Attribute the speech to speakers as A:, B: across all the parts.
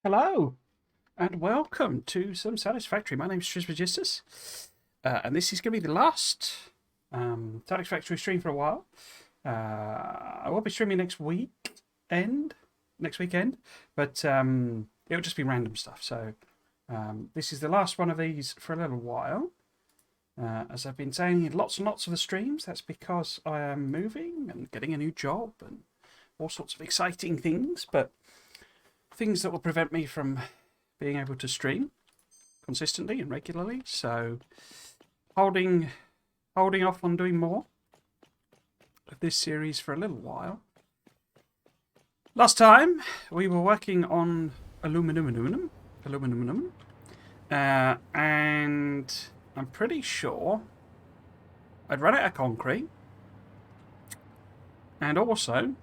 A: Hello, and welcome to some Satisfactory. My name's Trismegistus, and this is going to be the last Satisfactory stream for a while. I will be streaming next weekend, but it'll just be random stuff. So this is the last one of these for a little while. As I've been saying in lots and lots of the streams, that's because I am moving and getting a new job and all sorts of exciting things, but things that will prevent me from being able to stream consistently and regularly. So holding off on doing more of this series for a little while. Last time we were working on aluminum, and I'm pretty sure I'd run out of concrete, and also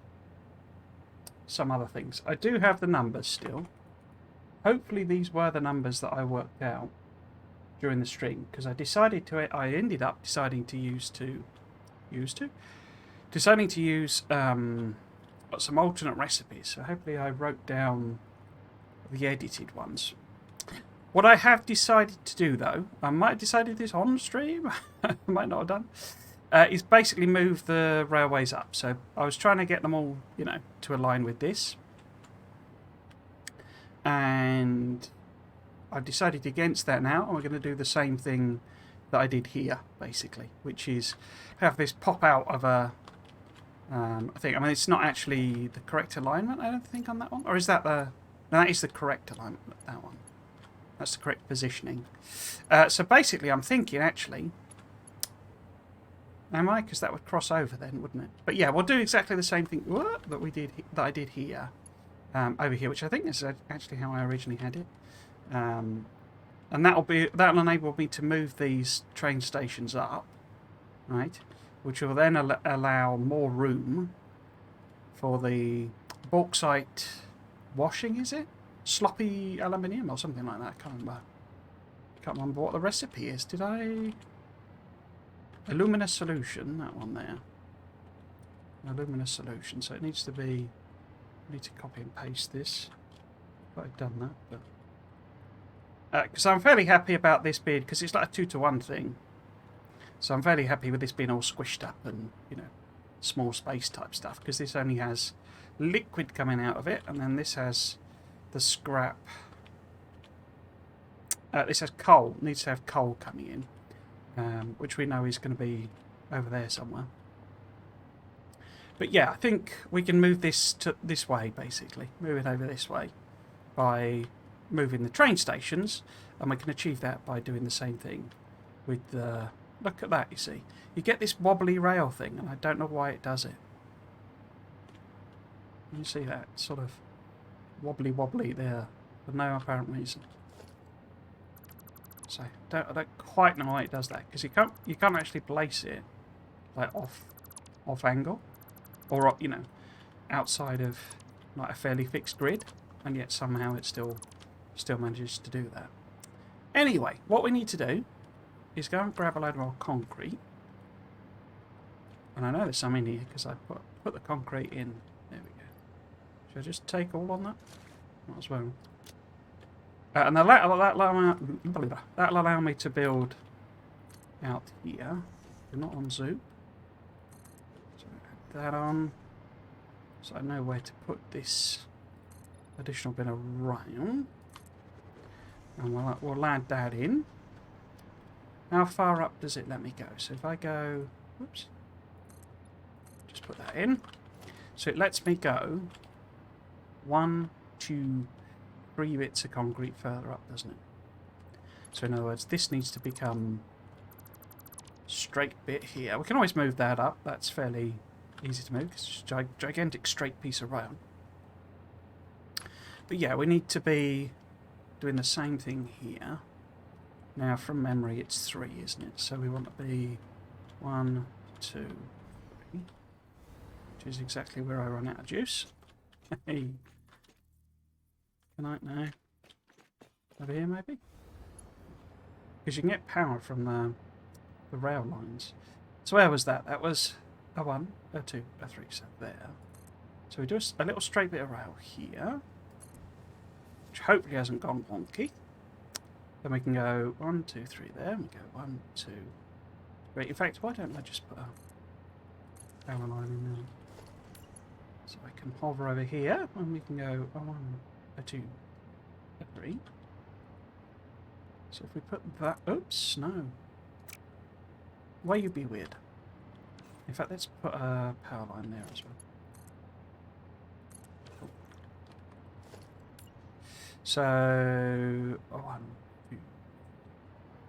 A: some other things. I do have the numbers still. Hopefully these were the numbers that I worked out during the stream, because I ended up deciding to use some alternate recipes. So hopefully I wrote down the edited ones. What I have decided to do, though, I might have decided this on stream, I might not have done, is basically move the railways up. So I was trying to get them all, to align with this. And I've decided against that now, and we're going to do the same thing that I did here, basically, which is have this pop out of a it's not actually the correct alignment, I don't think, on that one. Or is that no, that is the correct alignment, that one. That's the correct positioning. So basically, I'm thinking, actually, am I? Because that would cross over then, wouldn't it? But yeah, we'll do exactly the same thing that I did here, over here, which I think is actually how I originally had it. And that'll enable me to move these train stations up, right? Which will then allow more room for the bauxite washing, is it? Sloppy aluminium or something like that. I can't remember what the recipe is. Did I? Alumina solution, that one there. Alumina solution. So it needs to be. I need to copy and paste this. But I've done that, but because I'm fairly happy about this being, because it's like a 2-to-1 thing. So I'm fairly happy with this being all squished up and small space type stuff, because this only has liquid coming out of it, and then this has the scrap. This has coal. Needs to have coal coming in, which we know is going to be over there somewhere. But yeah, I think we can move this to this way, basically. Move it over this way by moving the train stations, and we can achieve that by doing the same thing with the... Look at that, you see. You get this wobbly rail thing, and I don't know why it does it. You see that? Sort of wobbly there, for no apparent reason. So I don't quite know why it does that, because you can't actually place it like off angle, or outside of like a fairly fixed grid, and yet somehow it still manages to do that. Anyway, what we need to do is go and grab a load more concrete, and I know there's some in here because I put the concrete in. There we go. Should I just take all on that? Might as well. And that'll allow me to build out here. We're not on Zoop. So add that on. So I know where to put this additional bit around. And we'll add that in. How far up does it let me go? So if I go... Whoops. Just put that in. So it lets me go 1, 2, 3 bits of concrete further up, doesn't it? So in other words, this needs to become straight bit here. We can always move that up. That's fairly easy to move because it's a gigantic straight piece of rail. But yeah, we need to be doing the same thing here. Now, from memory, it's 3, isn't it? So we want to be 1, 2, 3, which is exactly where I run out of juice. Hey. Can I now? Over here, maybe? Because you can get power from the rail lines. So where was that? That was a 1, a 2, a 3, so there. So we do a little straight bit of rail here, which hopefully hasn't gone wonky. Then we can go 1, 2, 3 there. And we go 1, 2, 3. In fact, why don't I just put a power line in there? So I can hover over here, and we can go 1, 2, 3. So if we put that... Oops, no. Why you be weird? In fact, let's put a power line there as well. Cool. So... 1, 2...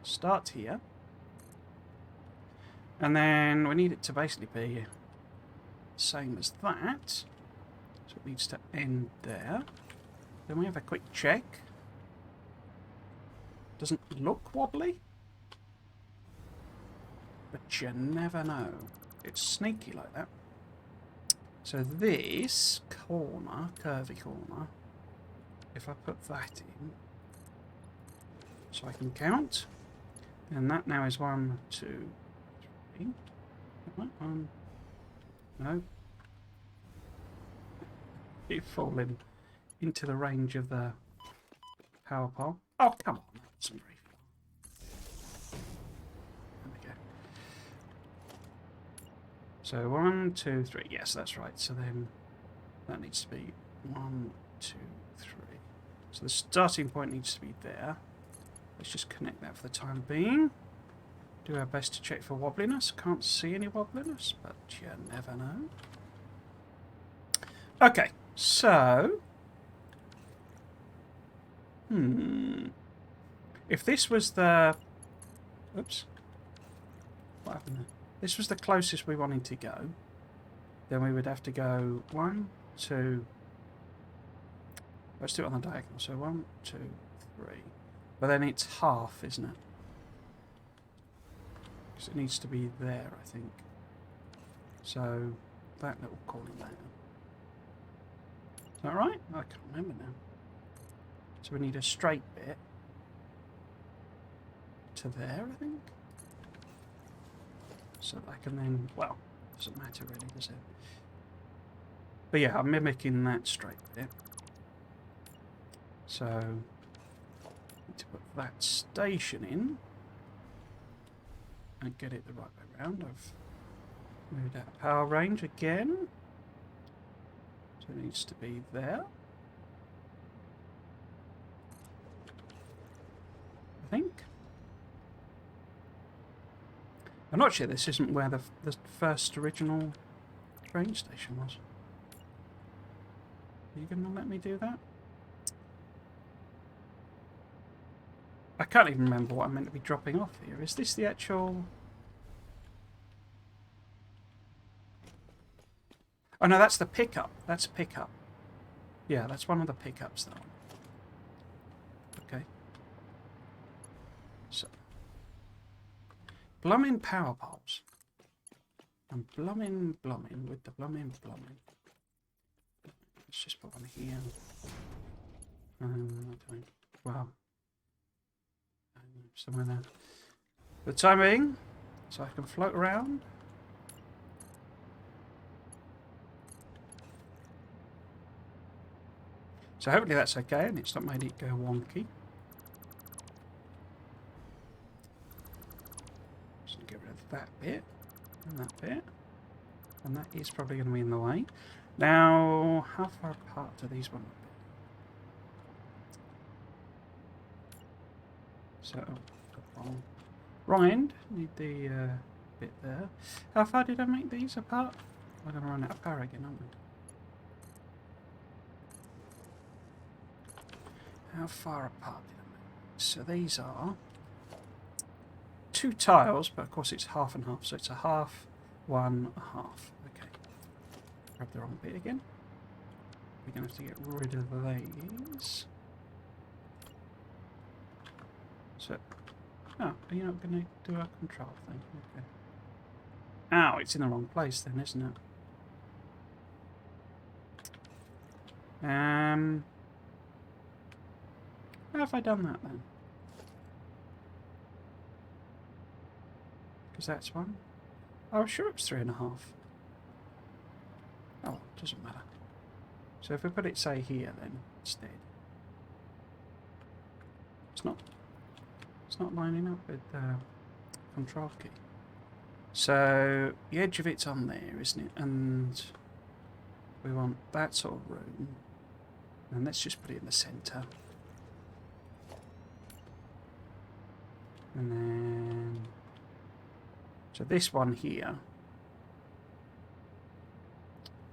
A: Start here. And then we need it to basically be the same as that. So it needs to end there. Then we have a quick check. Doesn't look wobbly, but you never know. It's sneaky like that. So this corner, curvy corner, if I put that in, so I can count, and that now is 1, 2, 3. One. No. Keep falling into the range of the power pole. Oh, come on. That's not very far. There we go. So 1, 2, 3. Yes, that's right. So then that needs to be 1, 2, 3. So the starting point needs to be there. Let's just connect that for the time being. Do our best to check for wobbliness. Can't see any wobbliness, but you never know. Okay, so... If this was the... Oops. What happened there? This was the closest we wanted to go. Then we would have to go 1, 2... Let's do it on the diagonal. So 1, 2, 3. But then it's half, isn't it? Because it needs to be there, I think. So that little corner there. Is that right? I can't remember now. So we need a straight bit to there, I think. So that I can then, well, doesn't matter really, does it? But yeah, I'm mimicking that straight bit. So, need to put that station in and get it the right way around. I've moved out power range again. So it needs to be there. I think. I'm not sure this isn't where the first original train station was. Are you going to let me do that? I can't even remember what I'm meant to be dropping off here. Is this the actual... Oh no, that's the pickup. That's a pickup. Yeah, that's one of the pickups though. Okay. So. Blummin' power poles. And blummin' with the blummin'. Let's just put one here. Wow. Somewhere there. For the time being, so I can float around. So hopefully that's okay and it's not made it go wonky. Just get rid of that bit and that bit. And that is probably going to be in the way. Now, how far apart do these ones be? So, wrong end, need the bit there. How far did I make these apart? We're going to run out of power again, aren't we? How far apart did I make? So these are 2 tiles, but of course it's half and half, so it's a half, 1, a half. Okay. Grab the wrong bit again. We're going to have to get rid of these. So, oh, are you not going to do a control thing? Okay. Ow, it's in the wrong place then, isn't it? How have I done that then? Because that's 1. Oh, sure it's 3.5. Oh, doesn't matter. So if we put it, say, here then, instead. It's not. It's not lining up with control key. So the edge of it's on there, isn't it? And we want that sort of room. And let's just put it in the centre. And then... So this one here.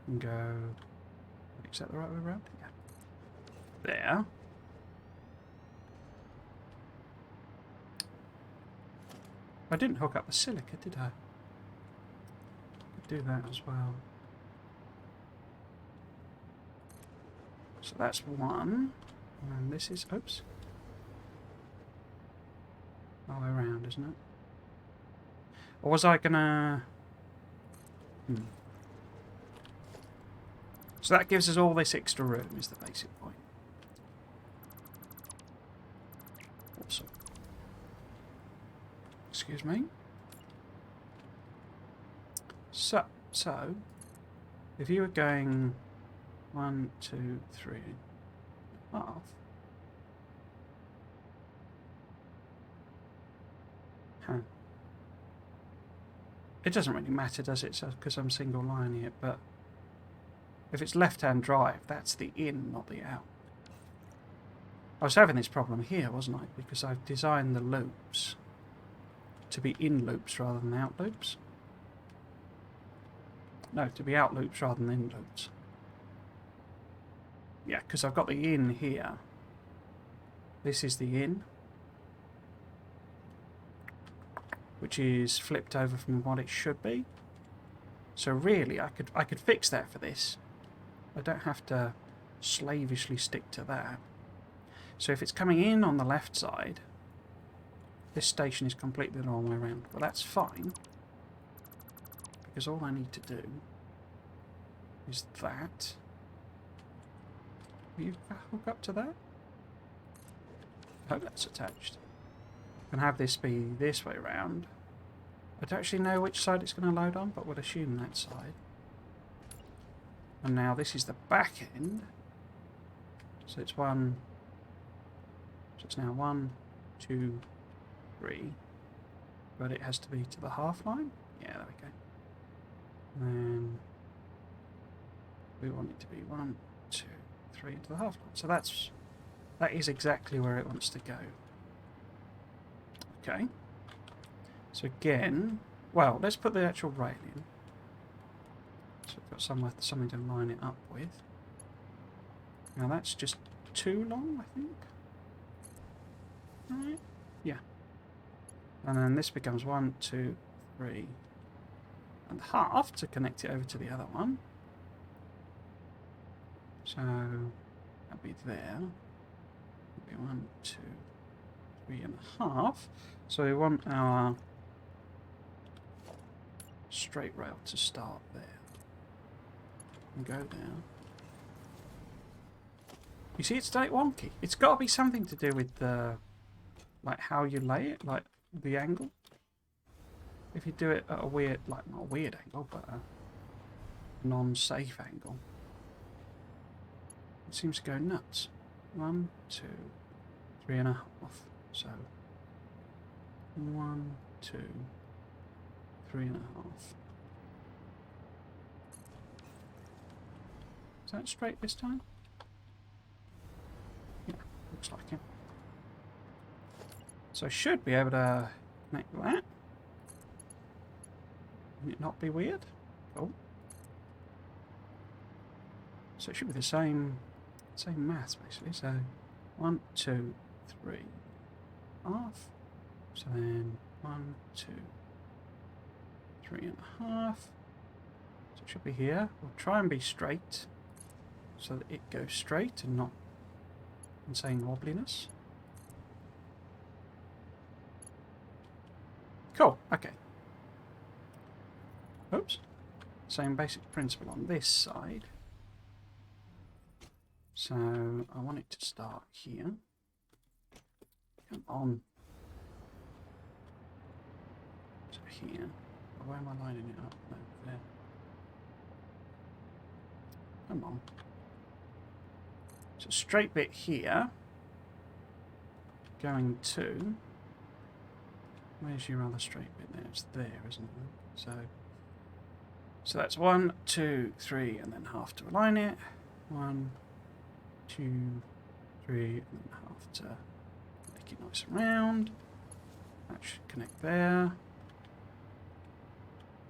A: And go... Is that the right way around? Yeah. There. I didn't hook up the silica, did I? Could do that as well. So that's one. And this is... Oops. All the way around, isn't it? Or was I gonna... So that gives us all this extra room, is the basic point. Awesome. Excuse me. So, if you were going 1, 2, 3, half. Huh. It doesn't really matter, does it? Because I'm single lining it, but if it's left-hand drive, that's the in, not the out. I was having this problem here, wasn't I? Because I've designed the loops to be in loops rather than out loops. No, to be out loops rather than in loops. Yeah, because I've got the in here. This is the in, which is flipped over from what it should be. So really, I could fix that for this. I don't have to slavishly stick to that. So if it's coming in on the left side, this station is completely the wrong way around. But that's fine, because all I need to do is that. Will you hook up to that? I hope that's attached. And have this be this way around. I don't actually know which side it's going to load on, but we'll assume that side. And now this is the back end. So it's one. So it's now 1, 2, 3. But it has to be to the half line. Yeah, there we go. And then we want it to be 1, 2, 3 into the half line. So that is exactly where it wants to go. Okay. So again, well, let's put the actual rail in. So we've got something to line it up with. Now that's just too long, I think. Right? Yeah. And then this becomes 1, 2, 3 and half to connect it over to the other one. So that'll be there. It'll be 1, 2, 3 and a half. So we want our straight rail to start there and go down. You see, it's like wonky. It's got to be something to do with the, like how you lay it, like the angle. If you do it at a weird, like not a weird angle, but a non-safe angle, it seems to go nuts. 1, 2, 3 and a half. So 1, 2, 3 and a half. Is that straight this time? Yeah, looks like it. So I should be able to connect that. Would it not be weird? Oh. So it should be the same maths basically. So 1, 2, 3, half. So then 1, 2, 3 and a half. So it should be here. We'll try and be straight so that it goes straight and not insane wobbliness. Cool, okay. Oops. Same basic principle on this side. So I want it to start here. Come on. So here. Where am I lining it up? No, there. Come on. So straight bit here. going to... Where's your other straight bit there? It's there, isn't it? So that's 1, 2, 3, and then half to align it. 1, 2, 3, and then half to make it nice and round. That should connect there.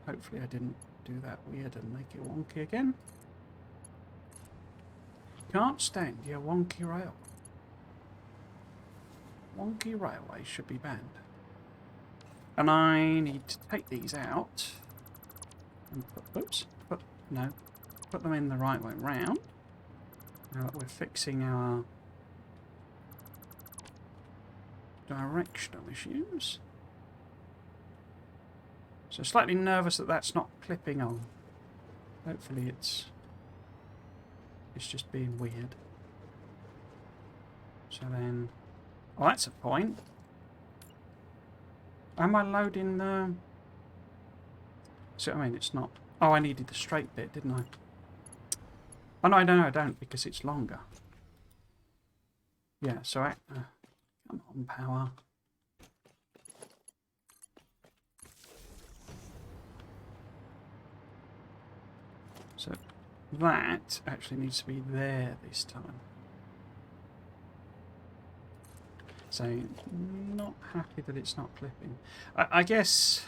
A: Hopefully I didn't do that weird and make it wonky again. Can't stand your wonky rail. Wonky railway should be banned. And I need to take these out and put them in the right way round. Now that we're fixing our directional issues. So slightly nervous that that's not clipping on. Hopefully it's just being weird. So then, oh, that's a point. Am I loading the... So, I mean, it's not... Oh, I needed the straight bit, didn't I? Oh, no, I don't, because it's longer. Yeah, so... come on, power. So, that actually needs to be there this time. So, not happy that it's not clipping. I guess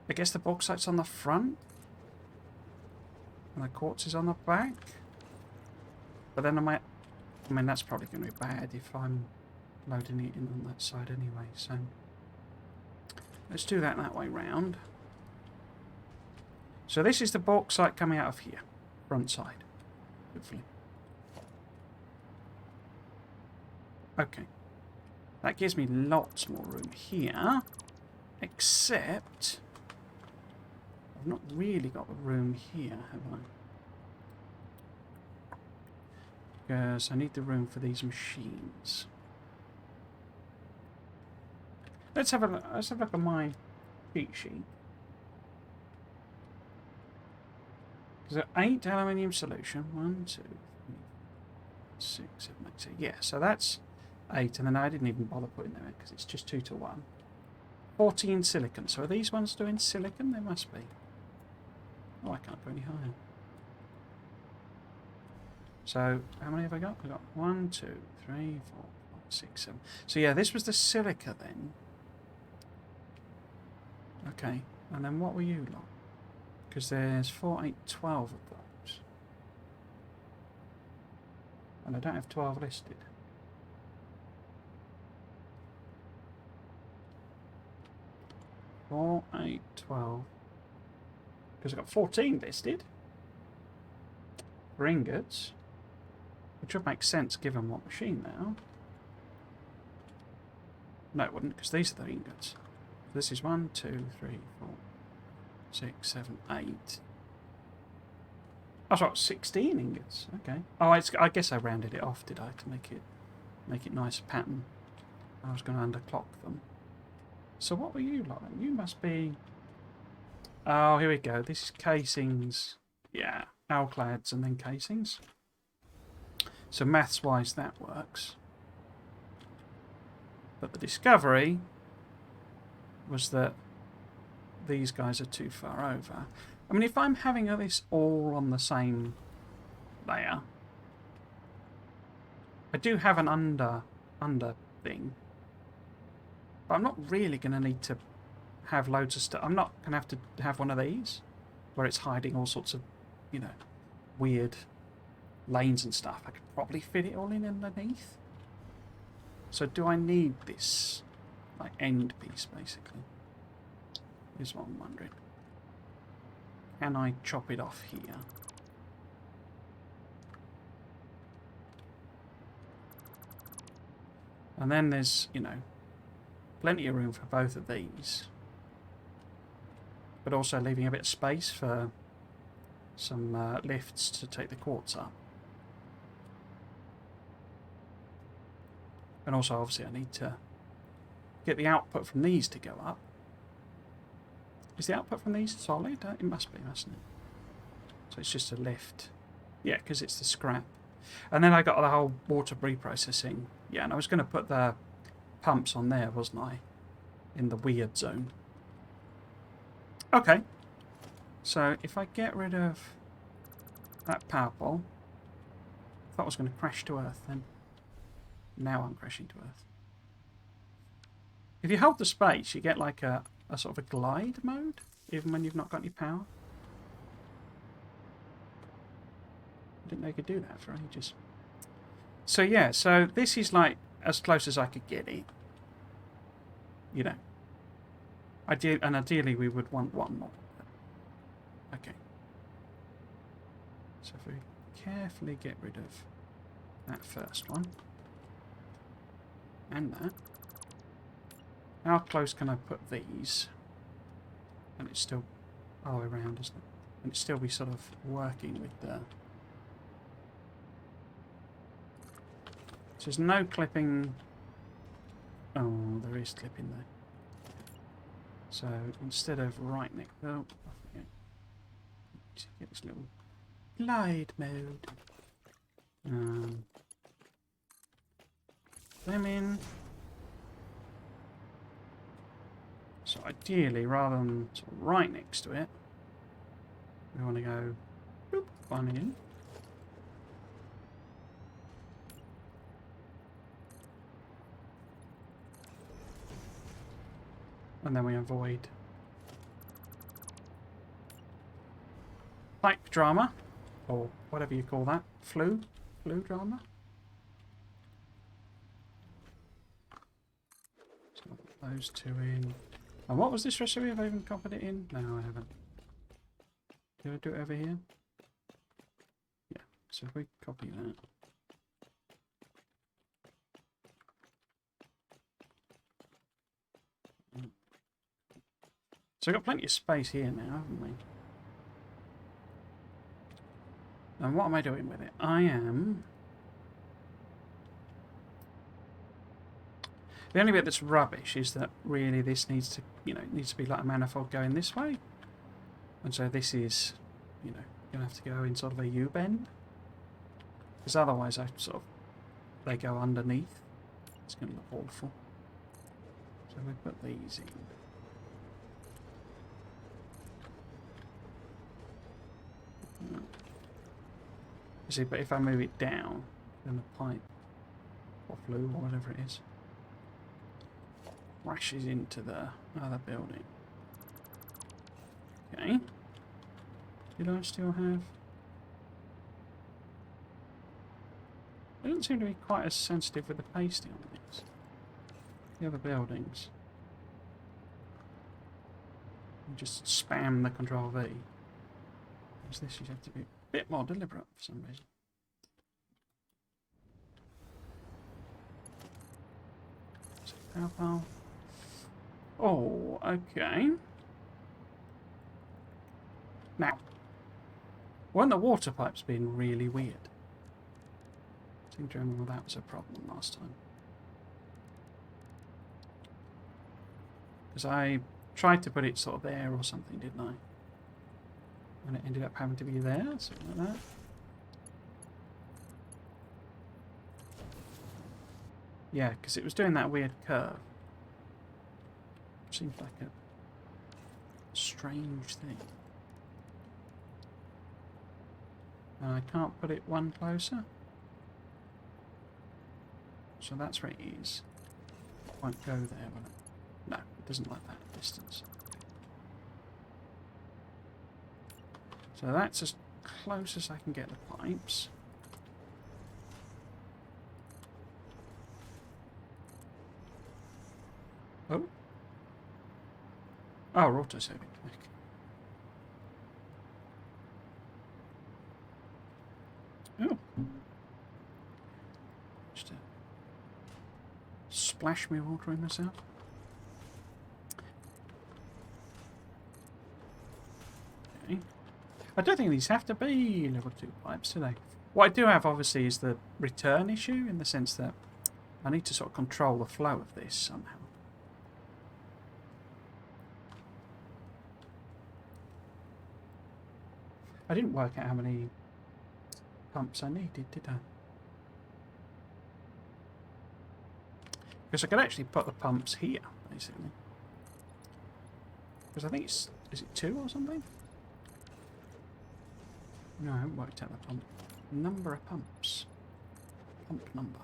A: the bauxite's on the front and the quartz is on the back. But then I mean, that's probably going to be bad if I'm loading it in on that side anyway. So let's do that way round. So this is the bauxite coming out of here, front side, hopefully. Okay. That gives me lots more room here, except I've not really got the room here, have I? Because I need the room for these machines. Let's have a look at my cheat sheet. Is it 8 aluminium solution? 1, 2, 3, 6, 7, 8. Yeah, so that's 8, and then I didn't even bother putting them in because it's just 2 to 1. 14 silicon. So are these ones doing silicon? They must be. Oh, I can't go any higher. So how many have I got? I've got 1, 2, 3, 4, 5, 6, 7. So yeah, this was the silica then. Okay, and then what were you lot? Because there's 4, 8, 12 of those. And I don't have 12 listed. Four, 8, 12. Because I've got 14 listed. For ingots. Which would make sense given what machine they are. No, it wouldn't, because these are the ingots. This is 1, 2, 3, 4, 6, 7, 8. That's what, 16 ingots. Okay. Oh, I guess I rounded it off, did I, to make it nice pattern. I was going to underclock them. So what were you like? You must be... Oh, here we go. This is casings. Yeah, alclads and then casings. So maths-wise, that works. But the discovery was that these guys are too far over. I mean, if I'm having this all on the same layer, I do have an under thing. But I'm not really going to need to have loads of stuff. I'm not going to have one of these where it's hiding all sorts of, you know, weird lanes and stuff. I could probably fit it all in underneath. So do I need this, like, end piece, basically? Is what I'm wondering. Can I chop it off here? And then there's, you know, plenty of room for both of these. But also leaving a bit of space for some lifts to take the quartz up. And also, obviously, I need to get the output from these to go up. Is the output from these solid? It must be, mustn't it? So it's just a lift. Yeah, because it's the scrap. And then I got the whole water reprocessing. Yeah, and I was going to put the pumps on there, wasn't I? In the weird zone. Okay. So if I get rid of that power pole, I thought I was going to crash to Earth then. Now I'm crashing to Earth. If you hold the space, you get like a sort of a glide mode, even when you've not got any power. I didn't know you could do that for ages. So yeah, so this is like as close as I could get it. You know. Ideally we would want one more. Okay. So if we carefully get rid of that first one. And that. How close can I put these? And it's still all the way around, isn't it? And it still be sort of working with the... So there's no clipping... Oh, there is clipping there. So instead of right next... Oh, I forget. Get this little glide mode. Them in. So ideally, rather than sort of right next to it, we want to go boop, one in. And then we avoid pipe drama, or whatever you call that, flue drama. So I'll put those two in. And what was this recipe? Have I even copied it in? No, I haven't. Did I do it over here? Yeah, so if we copy that. So we've got plenty of space here now, haven't we? And what am I doing with it? I am... The only bit that's rubbish is that really this needs to, you know, it needs to be like a manifold going this way. And so this is, you know, going to have to go in sort of a U-bend. Because otherwise they go underneath. It's going to look awful. So we put these in. You see, but if I move it down, then the pipe, or flue, or whatever it is, crashes into the other building. Okay. Did I still have... It doesn't seem to be quite as sensitive with the pasting on these. The other buildings. You just spam the Control V. Whereas this you have to be a bit more deliberate for some reason. So power pole. Oh, okay. Now, weren't the water pipes being really weird? I seem to remember that was a problem last time. Because I tried to put it sort of there or something, didn't I? And it ended up having to be there, something like that. Yeah, because it was doing that weird curve. Seems like a strange thing. And I can't put it one closer. So that's where it is. It won't go there, will it? No, it doesn't like that distance. So that's as close as I can get the pipes. Oh. Oh, auto-saving. Oh. Just splash me water in myself. Okay. I don't think these have to be level 2 pipes, do they? What I do have, obviously, is the return issue, in the sense that I need to sort of control the flow of this somehow. I didn't work out how many pumps I needed, did I? Because I could actually put the pumps here, basically. Because I think it's... Is it 2 or something? No, I haven't worked out the pump. Number of pumps. Pump number.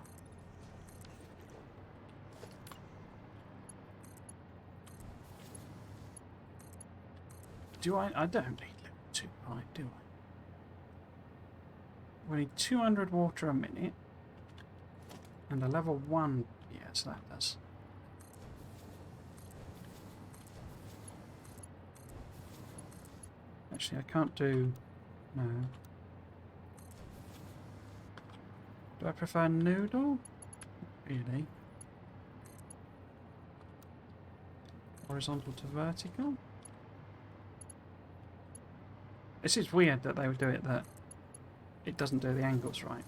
A: Do I? I don't need level 2 pipe, do I? We need 200 water a minute. And a level 1... Yes, that does. Actually, I can't do... No. Do I prefer noodle? Really? Horizontal to vertical? This is weird that they would do it that it doesn't do the angles right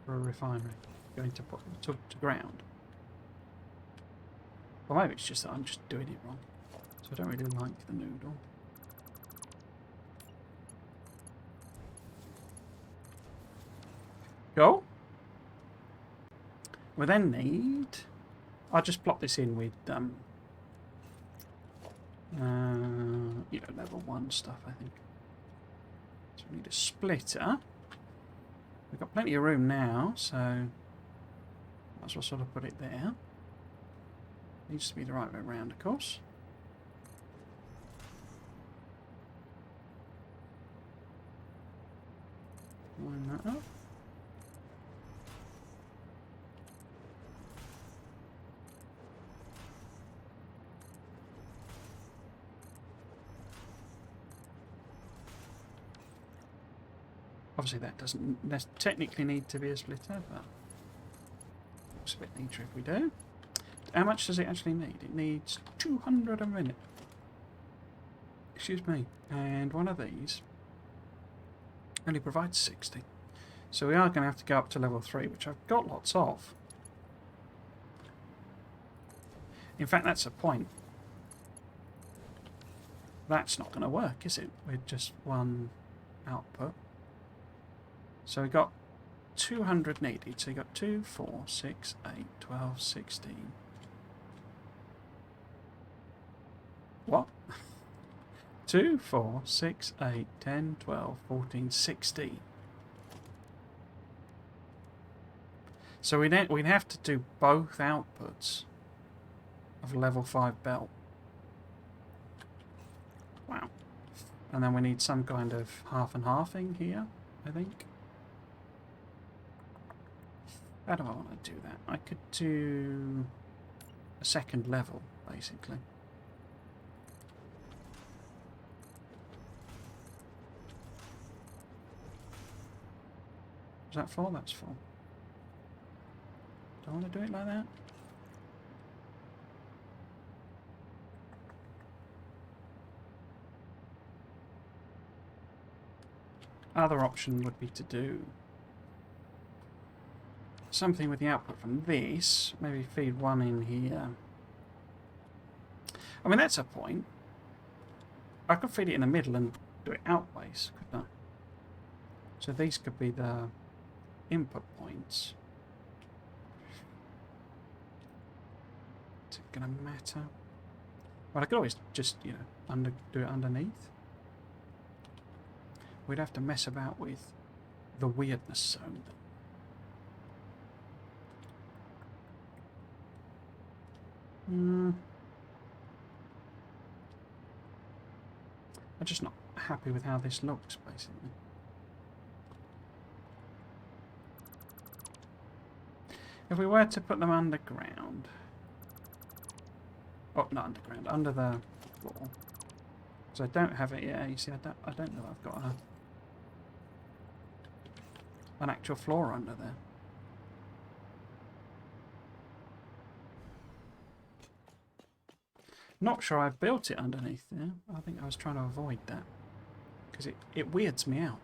A: for a refinery going to ground. Well, maybe it's just that I'm just doing it wrong. So I don't really like the noodle. Go. We then need... I'll just plop this in with, you know, level 1 stuff, I think. So we need a splitter. We've got plenty of room now, so might as well sort of put it there. Needs to be the right way around, of course. Line that up. Obviously that doesn't technically need to be a splitter, but looks a bit neater if we do. How much does it actually need? It needs 200 a minute. Excuse me. And one of these only provides 60. So we are going to have to go up to level 3, which I've got lots of. In fact, that's a point. That's not going to work, is it? With just one output. So we got 200 needed. So you got 2, 4, 6, 8, 12, 16. What? 2, 4, 6, 8, 10, 12, 14, 16. So we'd have to do both outputs of level 5 belt. Wow. And then we need some kind of half and halving here, I think. How do I want to do that? I could do a second level, basically. Is that full? That's full. Do I want to do it like that? Other option would be to do something with the output from this. Maybe feed one in here. I mean, that's a point. I could feed it in the middle and do it outways, couldn't I? So these could be the input points. Is it going to matter? Well, I could always just, you know, do it underneath. We'd have to mess about with the weirdness zone. I'm just not happy with how this looks, basically. If we were to put them underground... Oh, not underground, under the floor. Because I don't have it yet. You see, I don't know I've got an actual floor under there. Not sure I've built it underneath there. I think I was trying to avoid that. Because it weirds me out.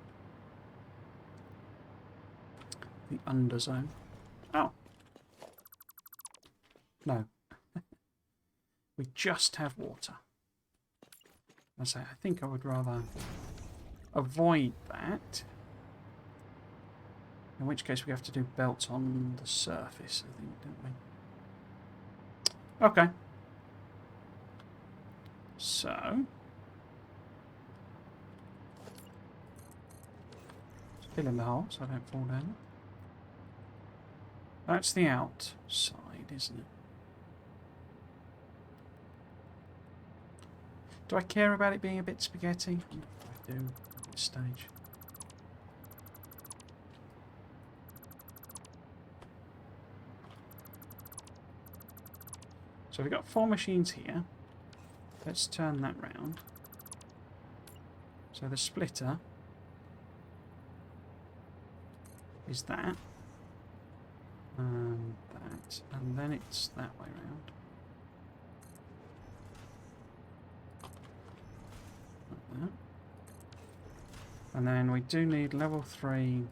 A: The underzone. Oh. No. We just have water. I say, I think I would rather avoid that. In which case we have to do belts on the surface, I think, don't we? Okay. So, fill in the hole so I don't fall down. That's the outside, isn't it? Do I care about it being a bit spaghetti? I do at this stage. So we've got 4 machines here. Let's turn that round. So the splitter is that. And that. And then it's that way round. Like that. And then we do need level 3.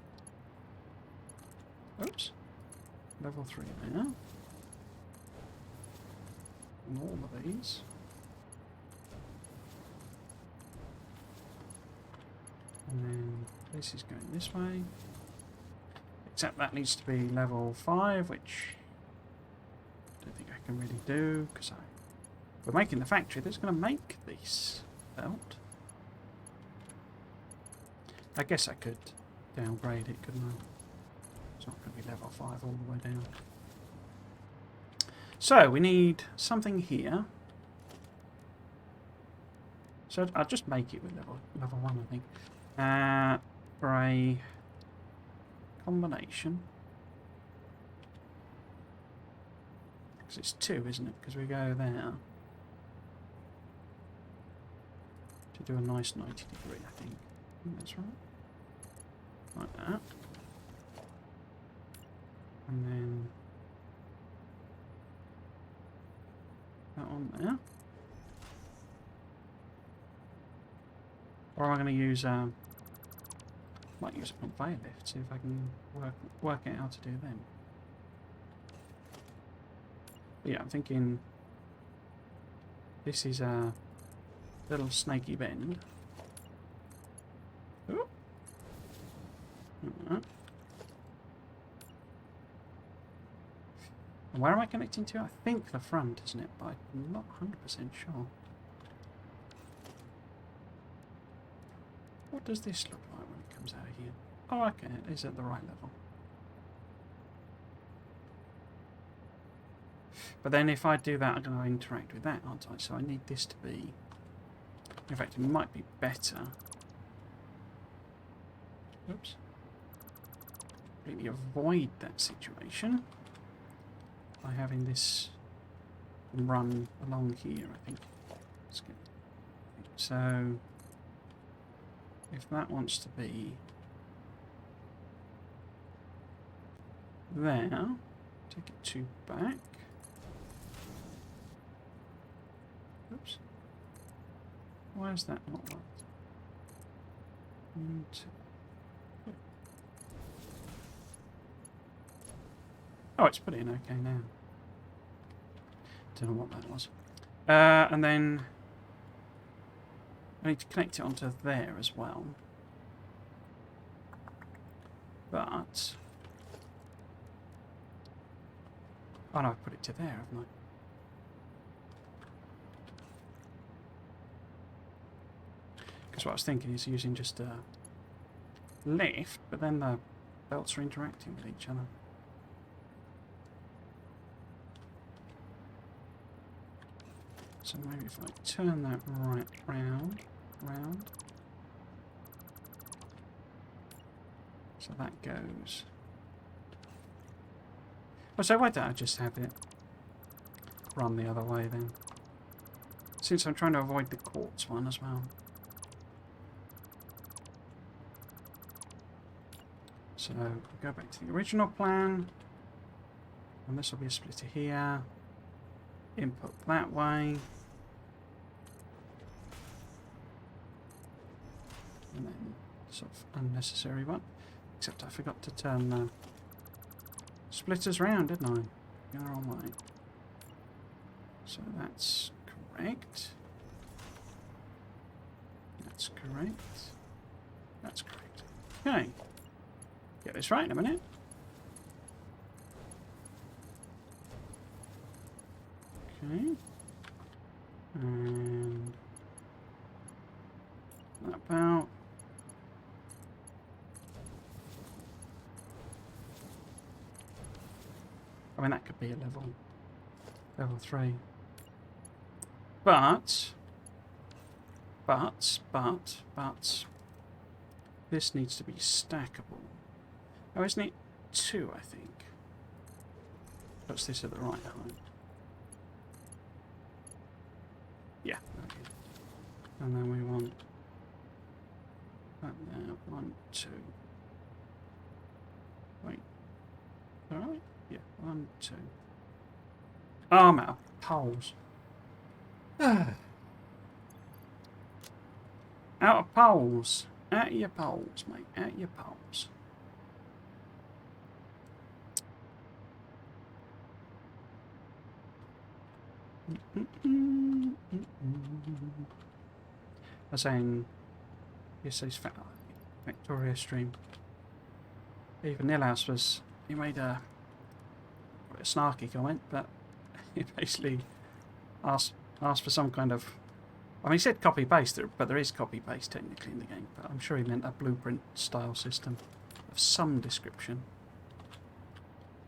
A: Oops. Level 3 there. And all of these. And then this is going this way. Except that needs to be level 5, which I don't think I can really do, because we're making the factory that's going to make this belt. I guess I could downgrade it, couldn't I? It's not going to be level 5 all the way down. So, we need something here. So, I'll just make it with level 1, I think. For a combination. Because it's 2, isn't it? Because we go there. To do a nice 90 degree, I think. That's right. Like that. And then that on there. Or am I going to use might use a conveyor lift, see if I can work out how to do them. But yeah, I'm thinking this is a little snaky bend. Ooh. And where am I connecting to? I think the front, isn't it? But I'm not 100% sure. What does this look like when it comes out of here? Oh, okay, it is at the right level. But then if I do that, I'm going to interact with that, aren't I? So I need this to be... In fact, it might be better. Oops. Really avoid that situation by having this run along here, I think. So... if that wants to be there, take it 2 back. Oops. Why is that not worked? Oh, it's put it in okay now. Don't know what that was. And then I need to connect it onto there as well. But... oh no, I've put it to there, haven't I? Because what I was thinking is using just a lift, but then the belts are interacting with each other. So maybe if I turn that right round. So that goes. Oh, so why don't I just have it run the other way then? Since I'm trying to avoid the quartz one as well. So we'll go back to the original plan. And this will be a splitter here. Input that way. And then sort of unnecessary one. Except I forgot to turn the splitters round, didn't I? You're the wrong way. So that's correct. That's correct. That's correct. Okay. Get this right in a minute. Okay. And that about. I mean, that could be a level 3. But, this needs to be stackable. Oh, isn't it 2, I think? Puts this at the right height. Yeah, okay. And then we want that there, 1, 2. Wait, alright? Yeah, 1, 2. Oh, I'm out of poles. Out of poles. Out of your poles, mate. Out of your poles. I was saying yesterday's Victoria stream. Even Nilhouse was, he made a snarky comment, but he basically asked for some kind of, I mean, he said copy paste, but there is copy paste technically in the game, but I'm sure he meant a blueprint style system of some description.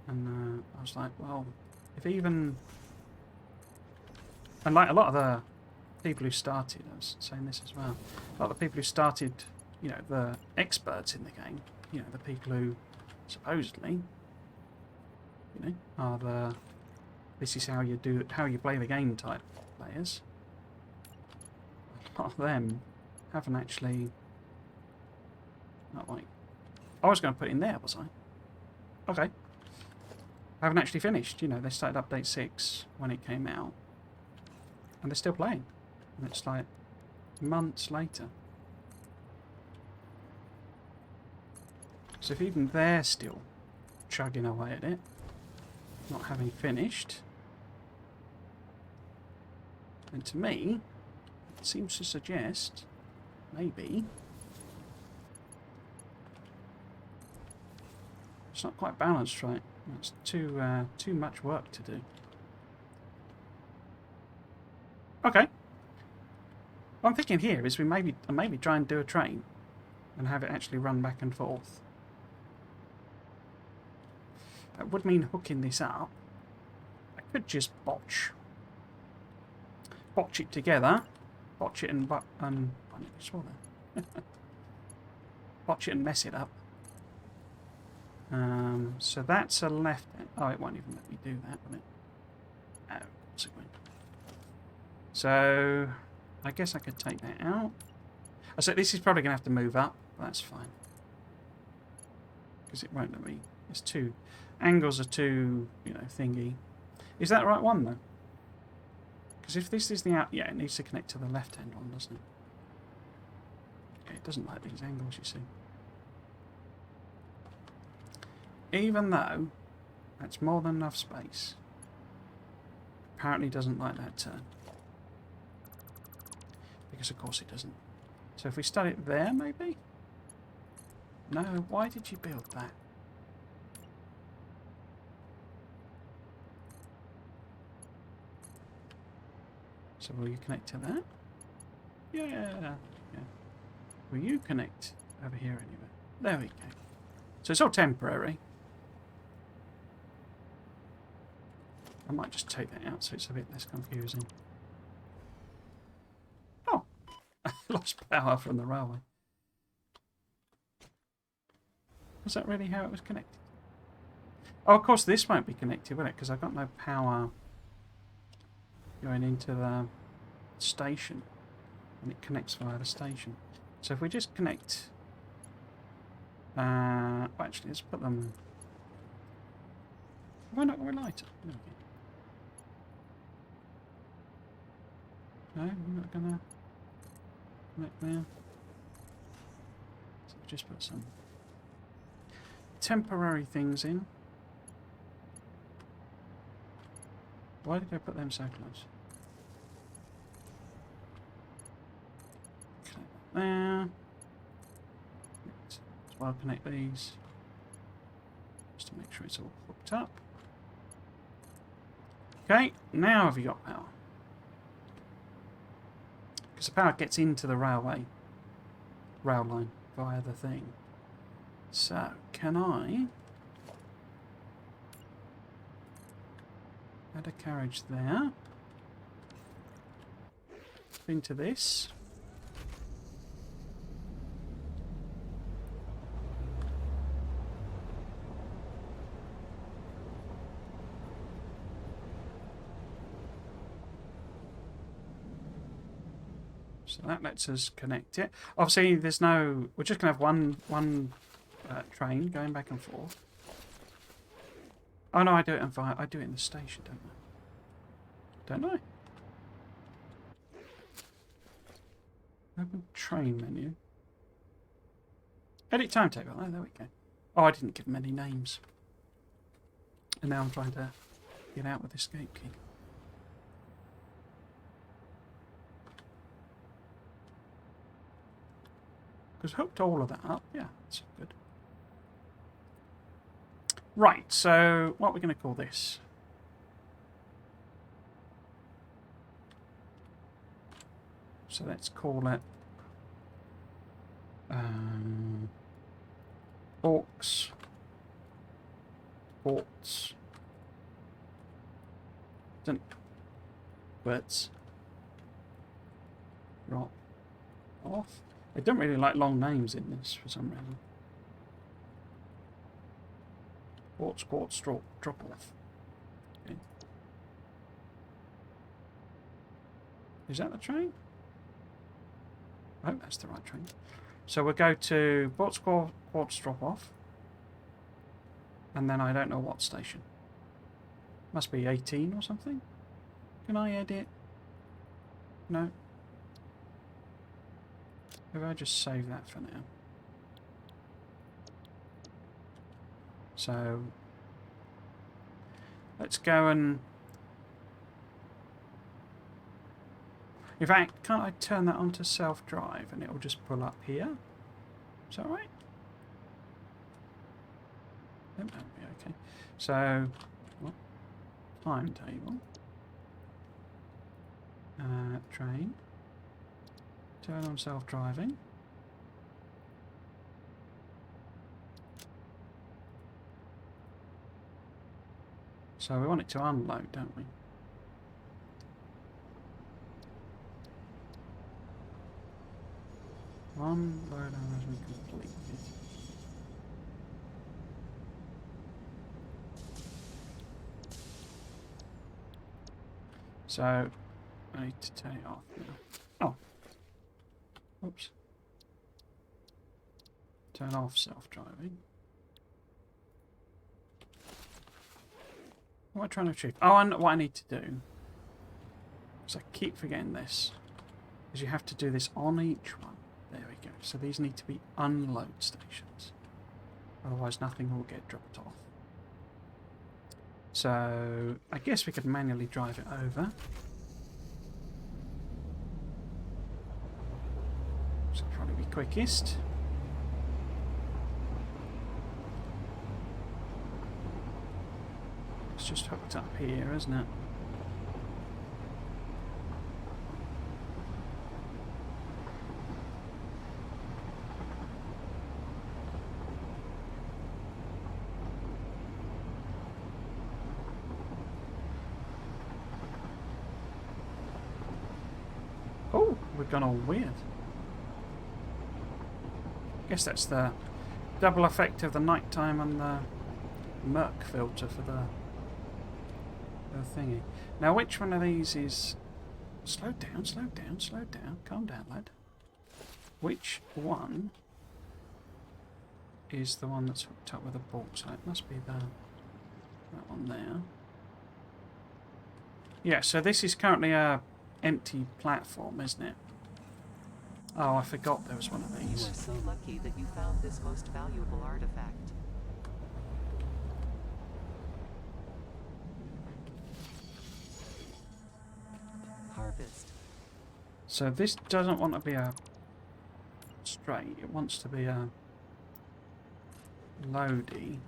A: And I was like, well, if even, and like a lot of the people who started, I was saying this as well, a lot of the people who started, you know, the experts in the game, you know, the people who supposedly, you know, are the, this is how you play the game type players. A lot of them haven't actually, not like, I was going to put in there, was I? Okay. I haven't actually finished, you know, they started update 6 when it came out. And they're still playing. And it's like months later. So if even they're still chugging away at it, not having finished, then to me, it seems to suggest maybe it's not quite balanced right. It's too much work to do. Okay. What I'm thinking here is we maybe try and do a train and have it actually run back and forth. That would mean hooking this up. I could just botch it together, botch it and I swore there. Botch it and mess it up. So that's a left. Oh, it won't even let me do that, will it? Oh, what's it going? So I guess I could take that out. I said this is probably going to have to move up, but that's fine. Because it won't let me. It's too, angles are too, you know, thingy. Is that the right one though? Because if this is the out, yeah, it needs to connect to the left-hand one, doesn't it? Okay, it doesn't like these angles, you see. Even though that's more than enough space. Apparently doesn't like that turn. Because of course it doesn't. So if we start it there, maybe? No, why did you build that? So will you connect to that? Yeah. Will you connect over here anyway? There we go. So it's all temporary. I might just take that out so it's a bit less confusing. Oh! I lost power from the railway. Was that really how it was connected? Oh, of course this won't be connected, will it? Because I've got no power going into the station. And it connects via the station. So if we just connect... actually, let's put them... Why not lighter? There we go. No, we're not gonna connect there. So just put some temporary things in. Why did I put them so close? Connect that there. As well, connect these just to make sure it's all hooked up. Okay, now have you got power? Because the power gets into the rail line via the thing. So, can I add a carriage there? Into this. So that lets us connect it. Obviously, there's no. We're just gonna have one train going back and forth. Oh no, I do it in the station, don't I? Don't I? Open train menu. Edit timetable. Oh, there we go. Oh, I didn't give them any names. And now I'm trying to get out with escape key. Because hooked all of that up. Yeah, that's good. Right, so what are we going to call this? So let's call it Orcs, Ports, Words, Drop Off. They don't really like long names in this for some reason. Ports, Quartz, Drop Off. Okay. Is that the train? I hope that's the right train. So we'll go to Ports, Quartz, Drop Off. And then I don't know what station. Must be 18 or something. Can I edit? No. Maybe I just save that for now. So let's go and... In fact, can't I turn that onto self-drive and it'll just pull up here? Is that right? That would be okay. So, what? Timetable. Train. Turn on self-driving. So we want it to unload, don't we? One load has been completed. So I need to turn it off now. Oh. Oops. Turn off self-driving. What am I trying to achieve? Oh, I know what I need to do. Because I keep forgetting this. Is you have to do this on each one. There we go. So these need to be unload stations. Otherwise nothing will get dropped off. So I guess we could manually drive it over. So probably be quickest. It's just hooked up here, isn't it? Oh, we've gone all weird. Guess that's the double effect of the nighttime and the murk filter for the thingy. Now, which one of these is... Slow down, slow down, slow down. Calm down, lad. Which one is the one that's hooked up with a bolt? So it must be that one there. Yeah, so this is currently a empty platform, isn't it? Oh, I forgot there was one of these.
B: You are so lucky that you found this most valuable artifact. Harvest.
A: So this doesn't want to be a straight, it wants to be a loady.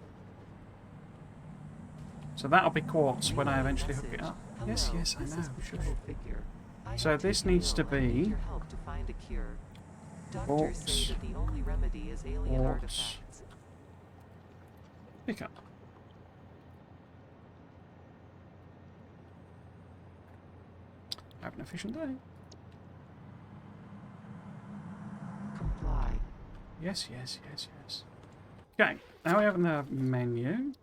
A: So that'll be quartz when I
B: Relay
A: eventually hook it
B: message.
A: up.
B: Hello,
A: Yes, yes, I
B: this is
A: know.
B: the
A: Shush.
B: control figure. I
A: So
B: have
A: this
B: taken
A: needs to
B: ill and need
A: be
B: your help to find a cure. Doctors
A: quartz,
B: say that the only remedy is alien
A: quartz,
B: artifacts.
A: pick up. Have an efficient day.
B: Comply.
A: Yes, yes, yes, yes. Okay, now we have in the menu.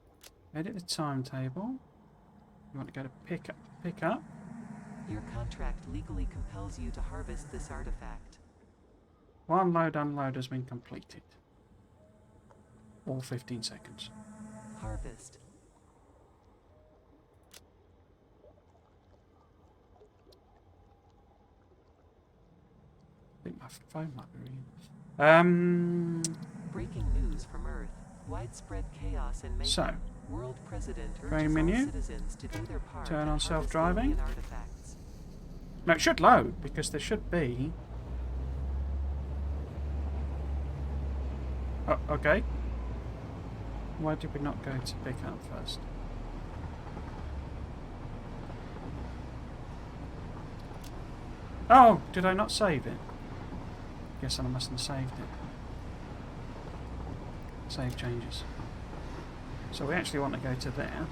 A: Edit the timetable. You want to go to pick up. Pick up.
B: Your contract legally compels you to harvest this artifact.
A: One load unload has been completed. All 15 seconds.
B: Harvest.
A: I think my phone might be ringing.
B: Breaking news from Earth. Widespread chaos and mayhem.
A: So,
B: World President
A: train
B: urges all
A: menu.
B: citizens to do their part
A: Turn
B: and
A: on
B: harvest
A: self-driving.
B: alien artifacts.
A: No, it should load because there should be. Oh, okay. Why did we not go to pick up first? Oh, did I not save it? Guess I mustn't have saved it. Save changes. So we actually want to go to there.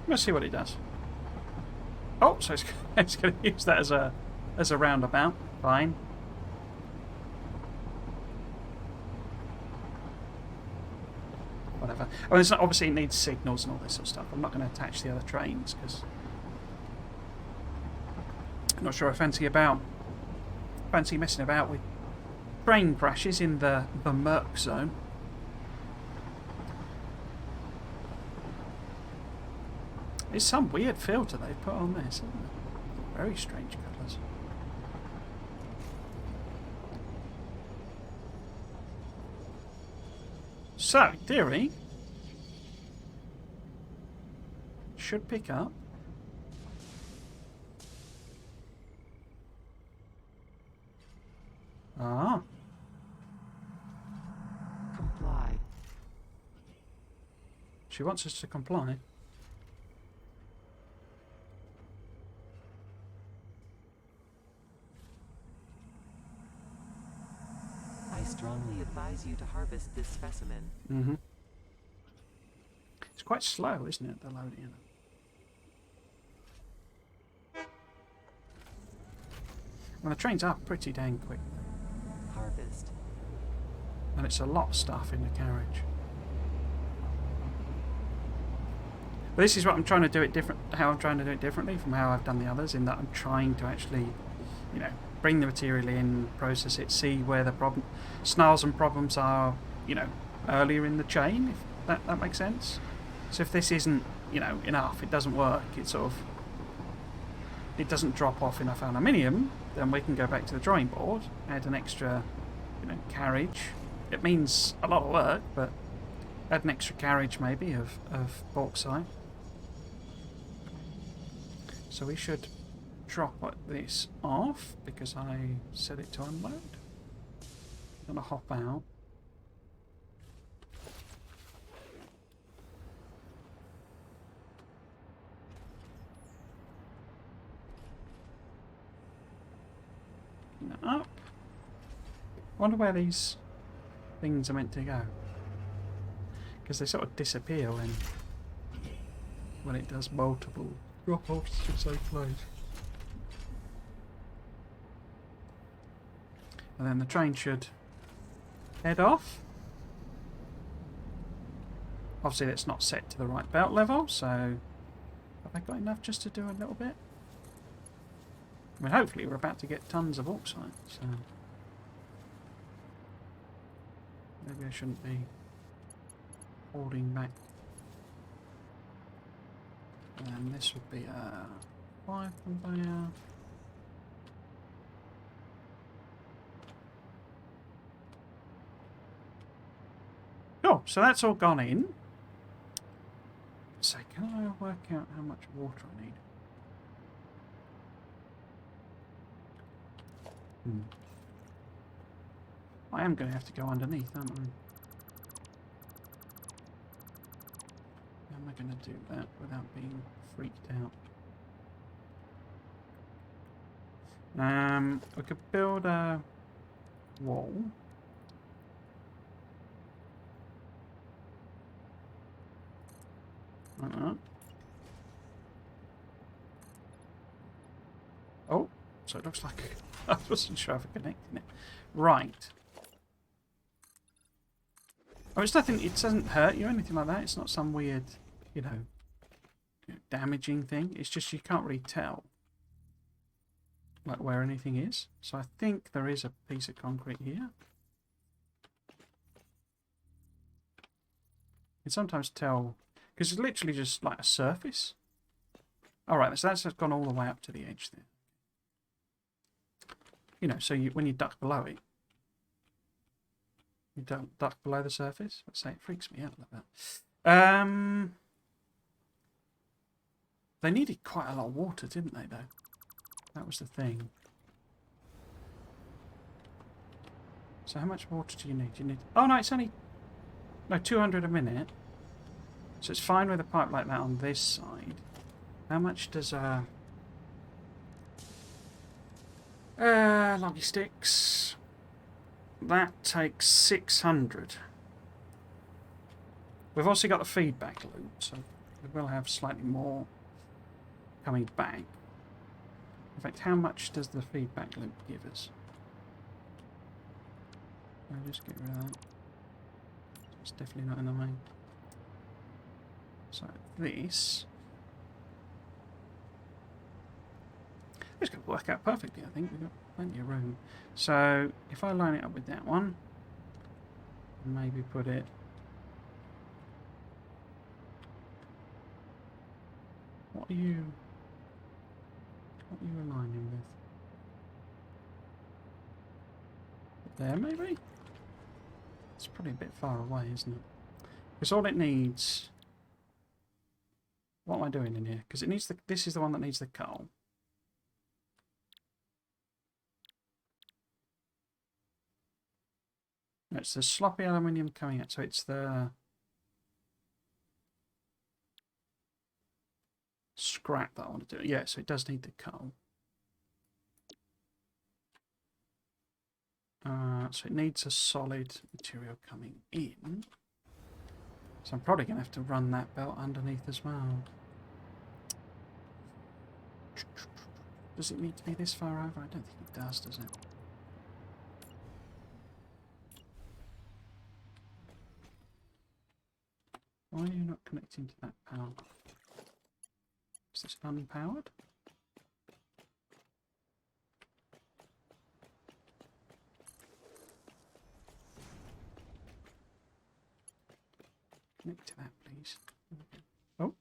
A: Let's see what it does. Oh, so it's going to use that as a roundabout. Fine. Whatever. I mean, it's not, obviously it needs signals and all this sort of stuff. I'm not going to attach the other trains because I'm not sure I fancy messing about with train crashes in the Merc zone. It's some weird filter they've put on this, isn't it? Very strange colours. So, in theory, should pick up. Ah.
B: Comply.
A: She wants us to comply.
B: I strongly advise you to harvest this specimen.
A: Mm-hmm. It's quite slow, isn't it, the loading? And the trains are pretty dang quick.
B: Harvest.
A: And it's a lot of stuff in the carriage. But this is what I'm trying to do it different. How I'm trying to do it differently from how I've done the others. In that I'm trying to actually, you know, bring the material in, process it, see where the snarls and problems are, you know, earlier in the chain. If that makes sense. So if this isn't, you know, enough, it doesn't work. It doesn't drop off enough aluminium. Then we can go back to the drawing board, add an extra, you know, carriage. It means a lot of work, but add an extra carriage maybe of bauxite. So we should drop this off because I set it to unload. I'm gonna hop out. Up. Wonder where these things are meant to go. Because they sort of disappear when it does multiple drop-offs to safe place. And then the train should head off. Obviously it's not set to the right belt level, so have I got enough just to do a little bit? I mean, hopefully we're about to get tons of bauxite, so maybe I shouldn't be holding back. And this would be a 5 conveyor. Oh, so that's all gone in. So can I work out how much water I need? I am going to have to go underneath, aren't I? How am I going to do that without being freaked out? We could build a wall. Like that. Oh, so it looks like I wasn't sure if I connected it. Right. Oh, it's nothing. It doesn't hurt you or anything like that. It's not some weird, you know, damaging thing. It's just you can't really tell, like, where anything is. So I think there is a piece of concrete here. You can sometimes tell because it's literally just like a surface. All right, so that's gone all the way up to the edge there. You know, so when you duck below it, you don't duck below the surface. Let's say it freaks me out like that. They needed quite a lot of water, didn't they, though? That was the thing. So how much water do you need? You need... Oh, no, it's only... No, 200 a minute. So it's fine with a pipe like that on this side. How much does... Loggy sticks. That takes 600. We've also got the feedback loop, so we will have slightly more coming back. In fact, how much does the feedback loop give us? I'll just get rid of that. It's definitely not in the main. So this... It's going to work out perfectly, I think. We've got plenty of room. So if I line it up with that one, maybe put it... What are you aligning with? There, maybe? It's probably a bit far away, isn't it? Because all it needs... What am I doing in here? Because it needs the... This is the one that needs the coal. It's the sloppy aluminium coming out, so it's the scrap that I want to do. Yeah, so it does need the coal. So it needs a solid material coming in. So I'm probably going to have to run that belt underneath as well. Does it need to be this far over? I don't think it does it? Why are you not connecting to that power? Is this unpowered? Connect to that, please. Oh.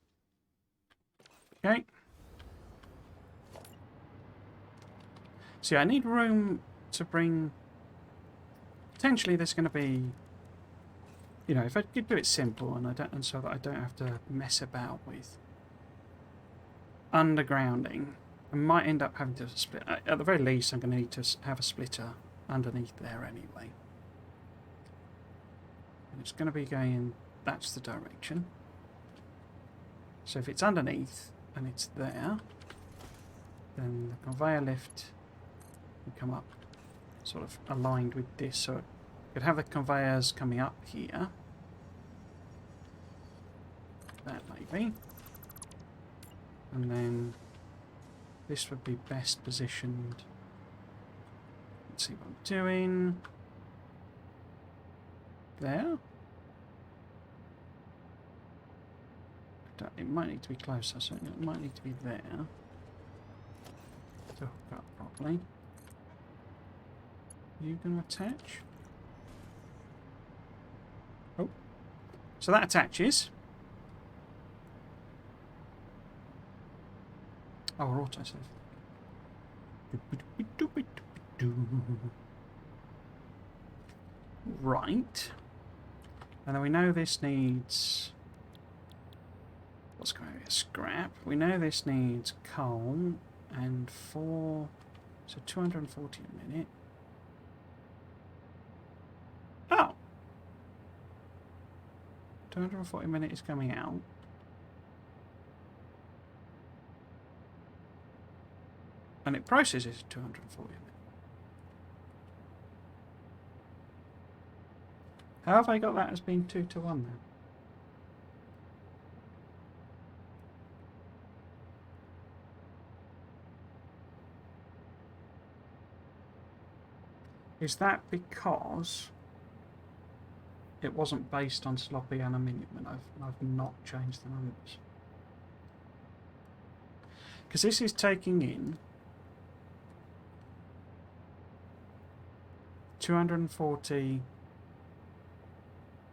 A: Okay. See, I need room to bring... Potentially there's going to be... You know, if I could do it simple and so that I don't have to mess about with undergrounding, I might end up having to split. At the very least, I'm going to need to have a splitter underneath there anyway. And it's going to be going in, that's the direction. So if it's underneath and it's there, then the conveyor lift will come up sort of aligned with this. So could have the conveyors coming up here. That maybe. And then this would be best positioned. Let's see what I'm doing. There. It might need to be closer, so it might need to be there to hook up properly. You going to attach? Oh, so that attaches. Oh, we're autosave. Right. And then we know this needs... What's going to be a scrap? We know this needs coal and 4... So 240 a minute. 240 a minute is coming out. And it processes 240 a minute. How have I got that as being 2 to 1 then? Is that because it wasn't based on sloppy aluminium and I've not changed the numbers? Because this is taking in 240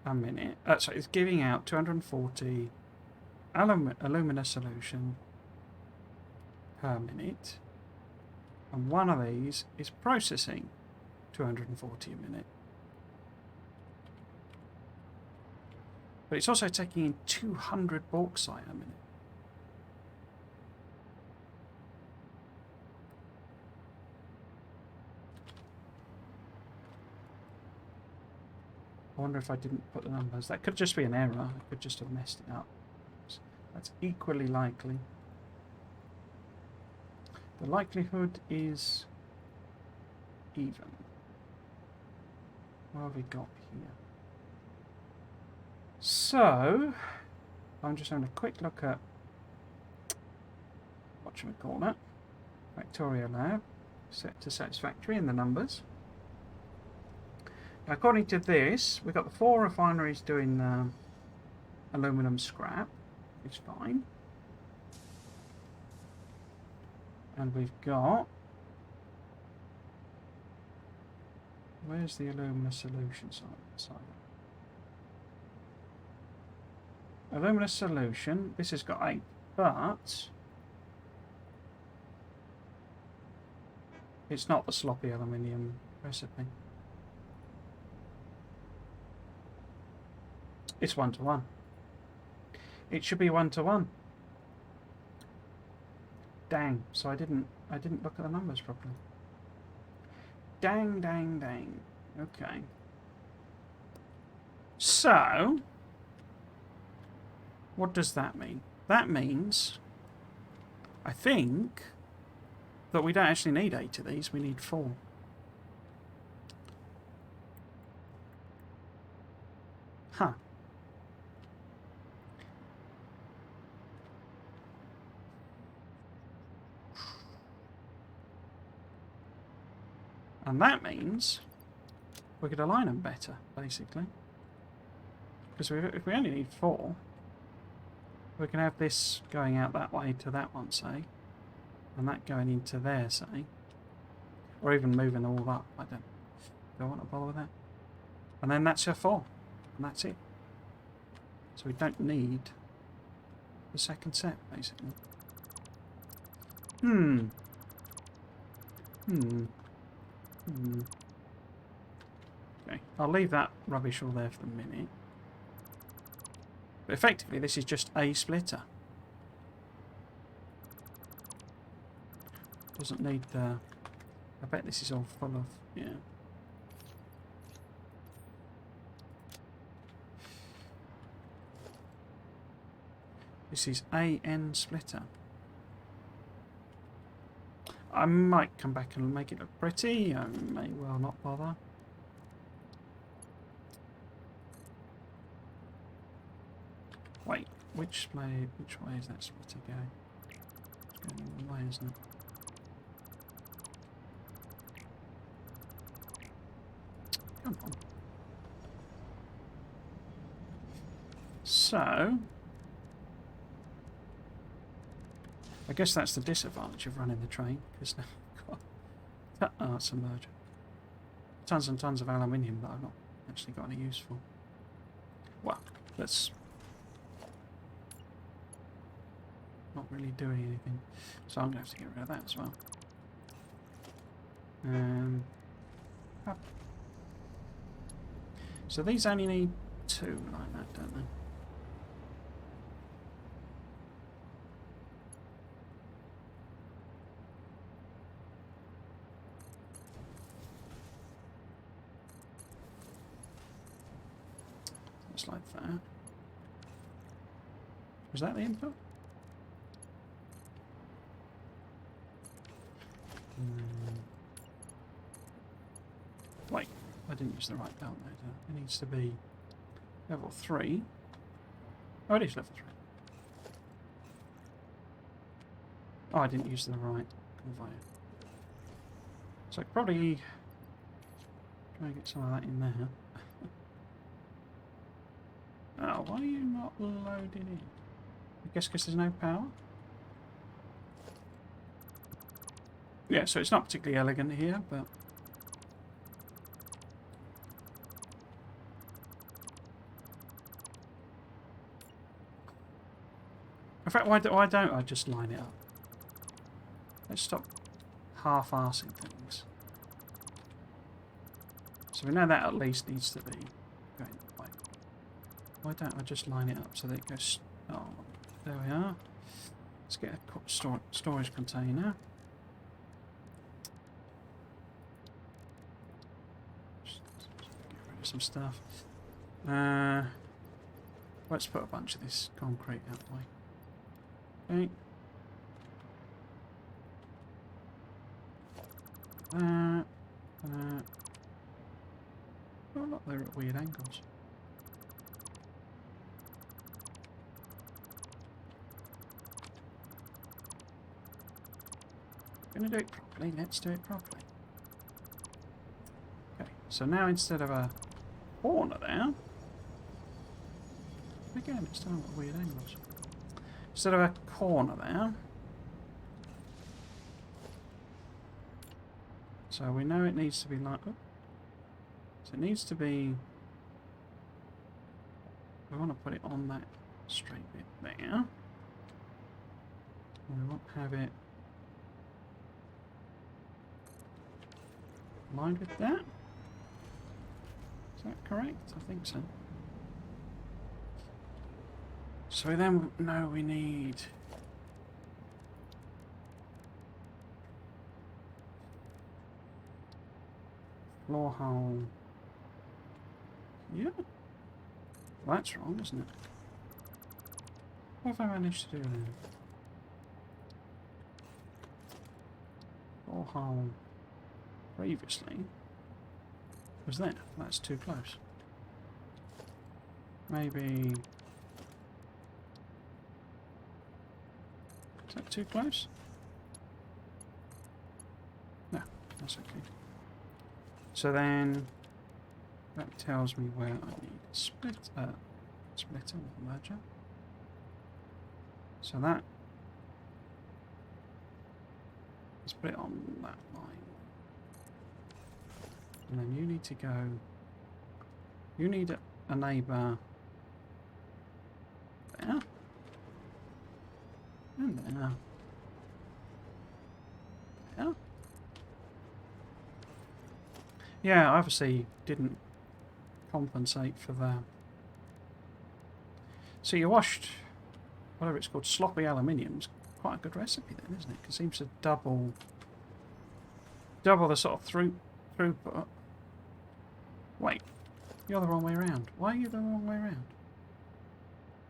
A: a minute. Sorry, it's giving out 240 alumina solution per minute. And one of these is processing 240 a minute. But it's also taking in 200 bauxite a minute. I wonder if I didn't put the numbers. That could just be an error. I could just have messed it up. That's equally likely. The likelihood is even. What have we got here? So, I'm just having a quick look at whatchamacallit, Factorio Lab, set to Satisfactory in the numbers. According to this, we've got the 4 refineries doing aluminium scrap, which is fine. And we've got... Where's the alumina solution side? Alumina solution, this has got 8, but... it's not the sloppy aluminium recipe. It's 1 to 1. It should be 1 to 1. Dang! So I didn't look at the numbers properly. Dang, dang, dang. Okay. So, what does that mean? That means, I think, that we don't actually need 8 of these. We need 4. Huh. And that means we could align them better, basically. Because if we only need 4, we can have this going out that way to that one, say. And that going into there, say. Or even moving all up. I don't want to bother with that. And then that's your 4. And that's it. So we don't need the second set, basically. Okay, I'll leave that rubbish all there for the minute. But effectively, this is just a splitter. Doesn't need the... I bet this is all full of... yeah. This is AN splitter. I might come back and make it look pretty. I may well not bother. Wait, which way is that splitter going? It's going the wrong way, isn't it? Come on. So, I guess that's the disadvantage of running the train, because now we've got it's a merger. Tons and tons of aluminium that I've not actually got any use for. Well, that's not really doing anything. So I'm going to have to get rid of that as well. Up. So these only need 2 like that, don't they? Just like that. Was that the input? Wait, I didn't use the right belt loader. It needs to be level 3. Oh, it is level 3. Oh, I didn't use the right conveyor. So I could probably try and get some of that in there. Oh, why are you not loading in? I guess because there's no power? Yeah, so it's not particularly elegant here, but... In fact, why don't I just line it up? Let's stop half-arsing things. So we know that at least needs to be going that way. Why don't I just line it up so that it goes... Oh, there we are. Let's get a storage container. Just get rid of some stuff. Let's put a bunch of this concrete out the way. Okay. Oh look, they're at weird angles. Gonna do it properly, let's do it properly. Okay, so now instead of a corner there, again it's still at weird angles. Instead of a corner there, so we know it needs to be like, oh, so it needs to be, we want to put it on that straight bit there. We want to have it aligned with that. Is that correct? I think so. So we then know we need floor hole. Yeah. Well, that's wrong, isn't it? What have I managed to do then? Floor hole previously was there. That's too close. Maybe... Is that too close? No, that's okay. So then that tells me where I need a splitter or merger. So that, let's put it on that line. And then you need to go, you need a neighbour there. And there. There. Yeah, I obviously didn't compensate for that. So you washed, whatever it's called, sloppy aluminium. It's quite a good recipe then, isn't it? It seems to double the sort of throughput. Wait, you're the wrong way around. Why are you the wrong way around?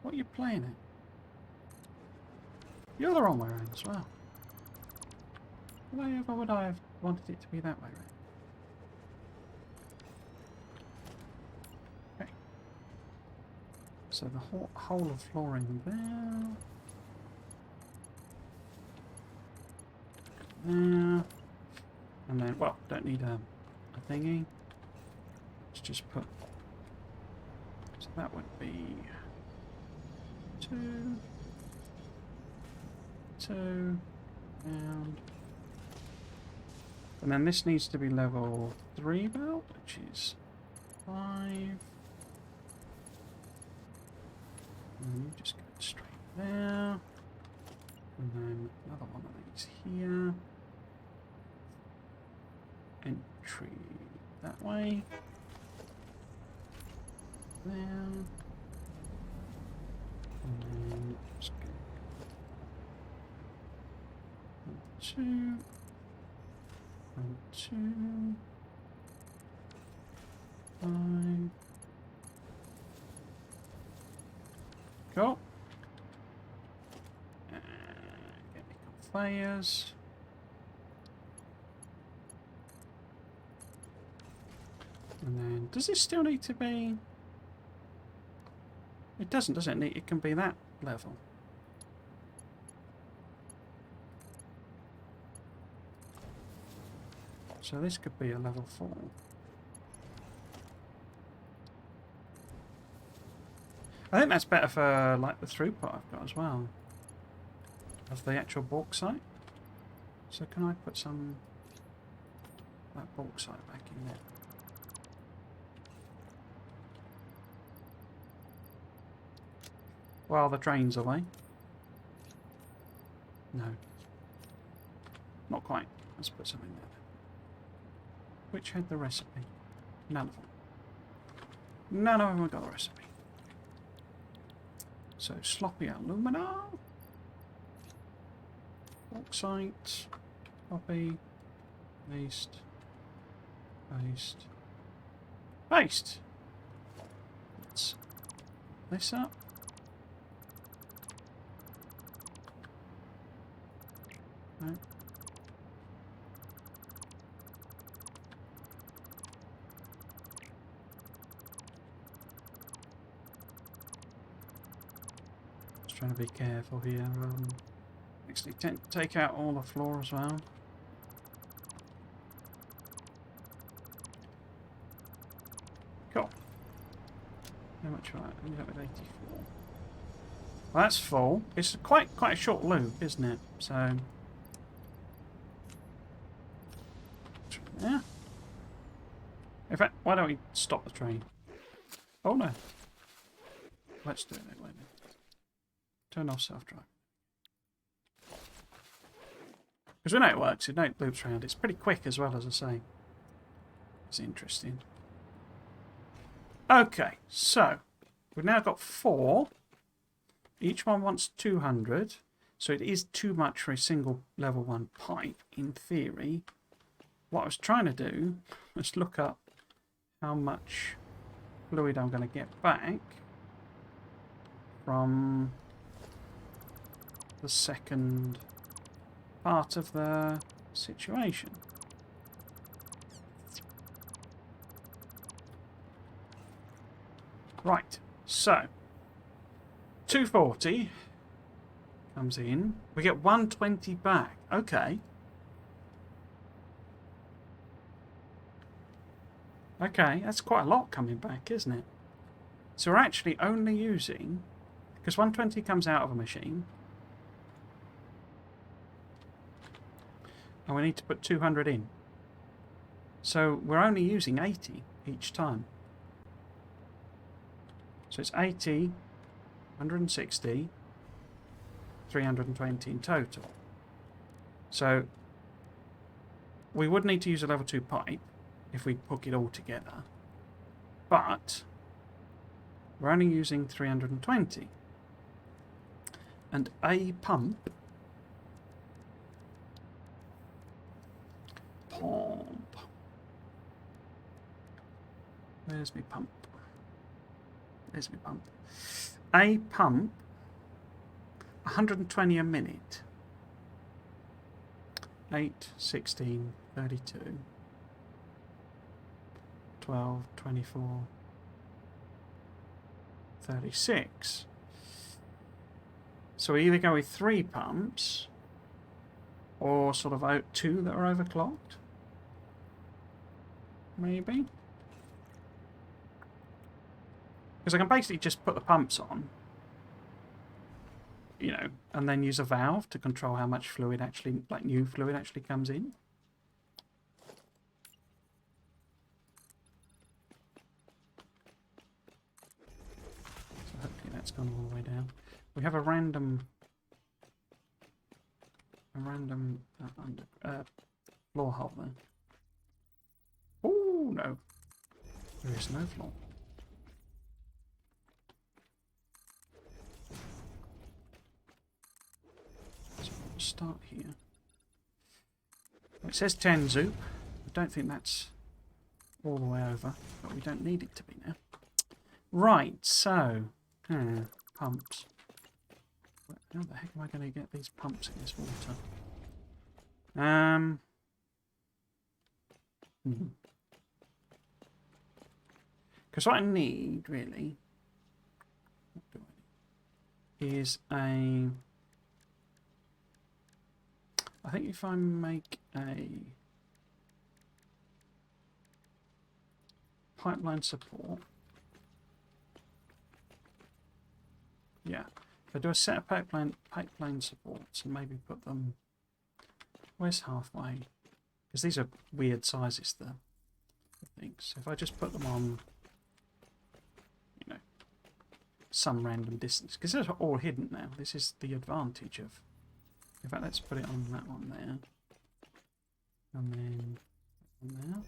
A: What are you playing at? You're the wrong way around as well. Why ever would I have wanted it to be that way around? Okay. So the whole of flooring there. There. And then, well, don't need a thingy. Let's just put... So that would be... 2... and then this needs to be level 3 belt, which is 5. And then you just go straight there. And then another one of these here. Entry that way. There. And then just go 2 and 2 5. Cool. conveyors. And then, does this still need to be... It doesn't, does it? It can be that level. So this could be a level 4. I think that's better for like the throughput I've got as well. Of the actual bauxite. So can I put some that bauxite back in there? While the drain's away. No. Not quite. Let's put some in there. Which had the recipe? None of them. None of them have got the recipe. So, sloppy alumina. Bauxite. Copy. Paste. Paste. Paste! Let's this up. No. Trying to be careful here. Actually, take out all the floor as well. Cool. How much are I ended up with 84. Well, that's full. It's quite a short loop, isn't it? So, yeah. In fact, why don't we stop the train? Oh no. Let's do it that way then. Turn off self-drive. Because we know it works, it don't loops around. It's pretty quick as well, as I say. It's interesting. Okay, so we've now got 4. Each one wants 200. So it is too much for a single level 1 pipe, in theory. What I was trying to do was look up how much fluid I'm going to get back from the second part of the situation. Right, so 240 comes in. We get 120 back. Okay. Okay, that's quite a lot coming back, isn't it? So we're actually only using, because 120 comes out of a machine, and we need to put 200 in. So we're only using 80 each time. So it's 80, 160, 320 in total. So we would need to use a level 2 pipe if we hook it all together. But we're only using 320. And a pump Where's my pump? There's my pump. A pump, 120 a minute. 8, 16, 32, 12, 24, 36. So we either go with 3 pumps or sort of out 2 that are overclocked. Maybe. Because I can basically just put the pumps on, you know, and then use a valve to control how much fluid actually, like new fluid actually comes in. So hopefully that's gone all the way down. We have a random floor hole there. Oh no, there is no floor. So we'll start here. It says 10 zoop. I don't think that's all the way over, but we don't need it to be now. Right, so pumps. How the heck am I going to get these pumps in this water? Because what I need, really, what do I need? Is a... I think if I make a pipeline support... Yeah, if I do a set of pipeline supports and maybe put them... Where's halfway? Because these are weird sizes, the things. So if I just put them on, you know, some random distance, because they're all hidden now. This is the advantage of... In fact, let's put it on that one there. And then on there.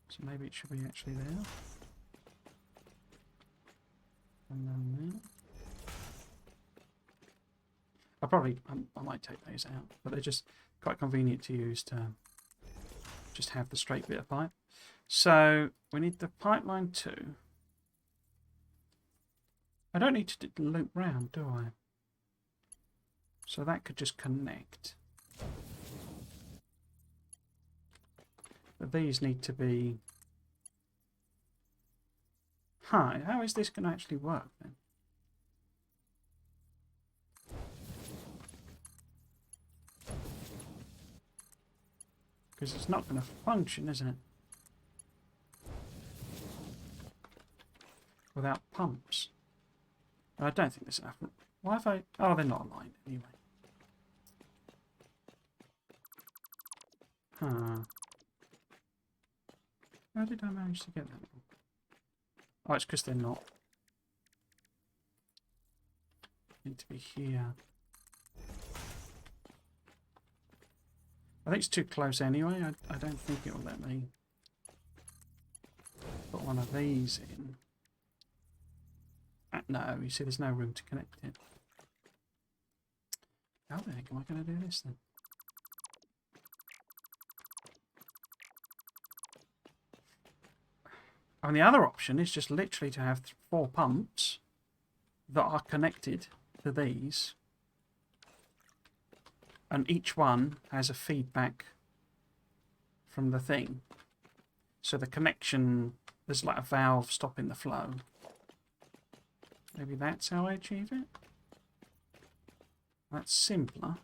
A: So maybe it should be actually there. And then there. I might take those out, but they're just quite convenient to use to just have the straight bit of pipe. So we need the pipeline 2. I don't need to loop round, do I? So that could just connect. But these need to be... Huh, how is this going to actually work then? Because it's not going to function, is it? Without pumps. I don't think there's enough. Why have I... Oh, they're not aligned anyway. Huh. How did I manage to get that one? Oh, it's because they're not. Need to be here. I think it's too close anyway. I don't think it will let me put one of these in. No, you see there's no room to connect it. How the heck am I going to do this then? And the other option is just literally to have 4 pumps that are connected to these. And each one has a feedback from the thing. So the connection, there's like a valve stopping the flow. Maybe that's how I achieve it? That's simpler.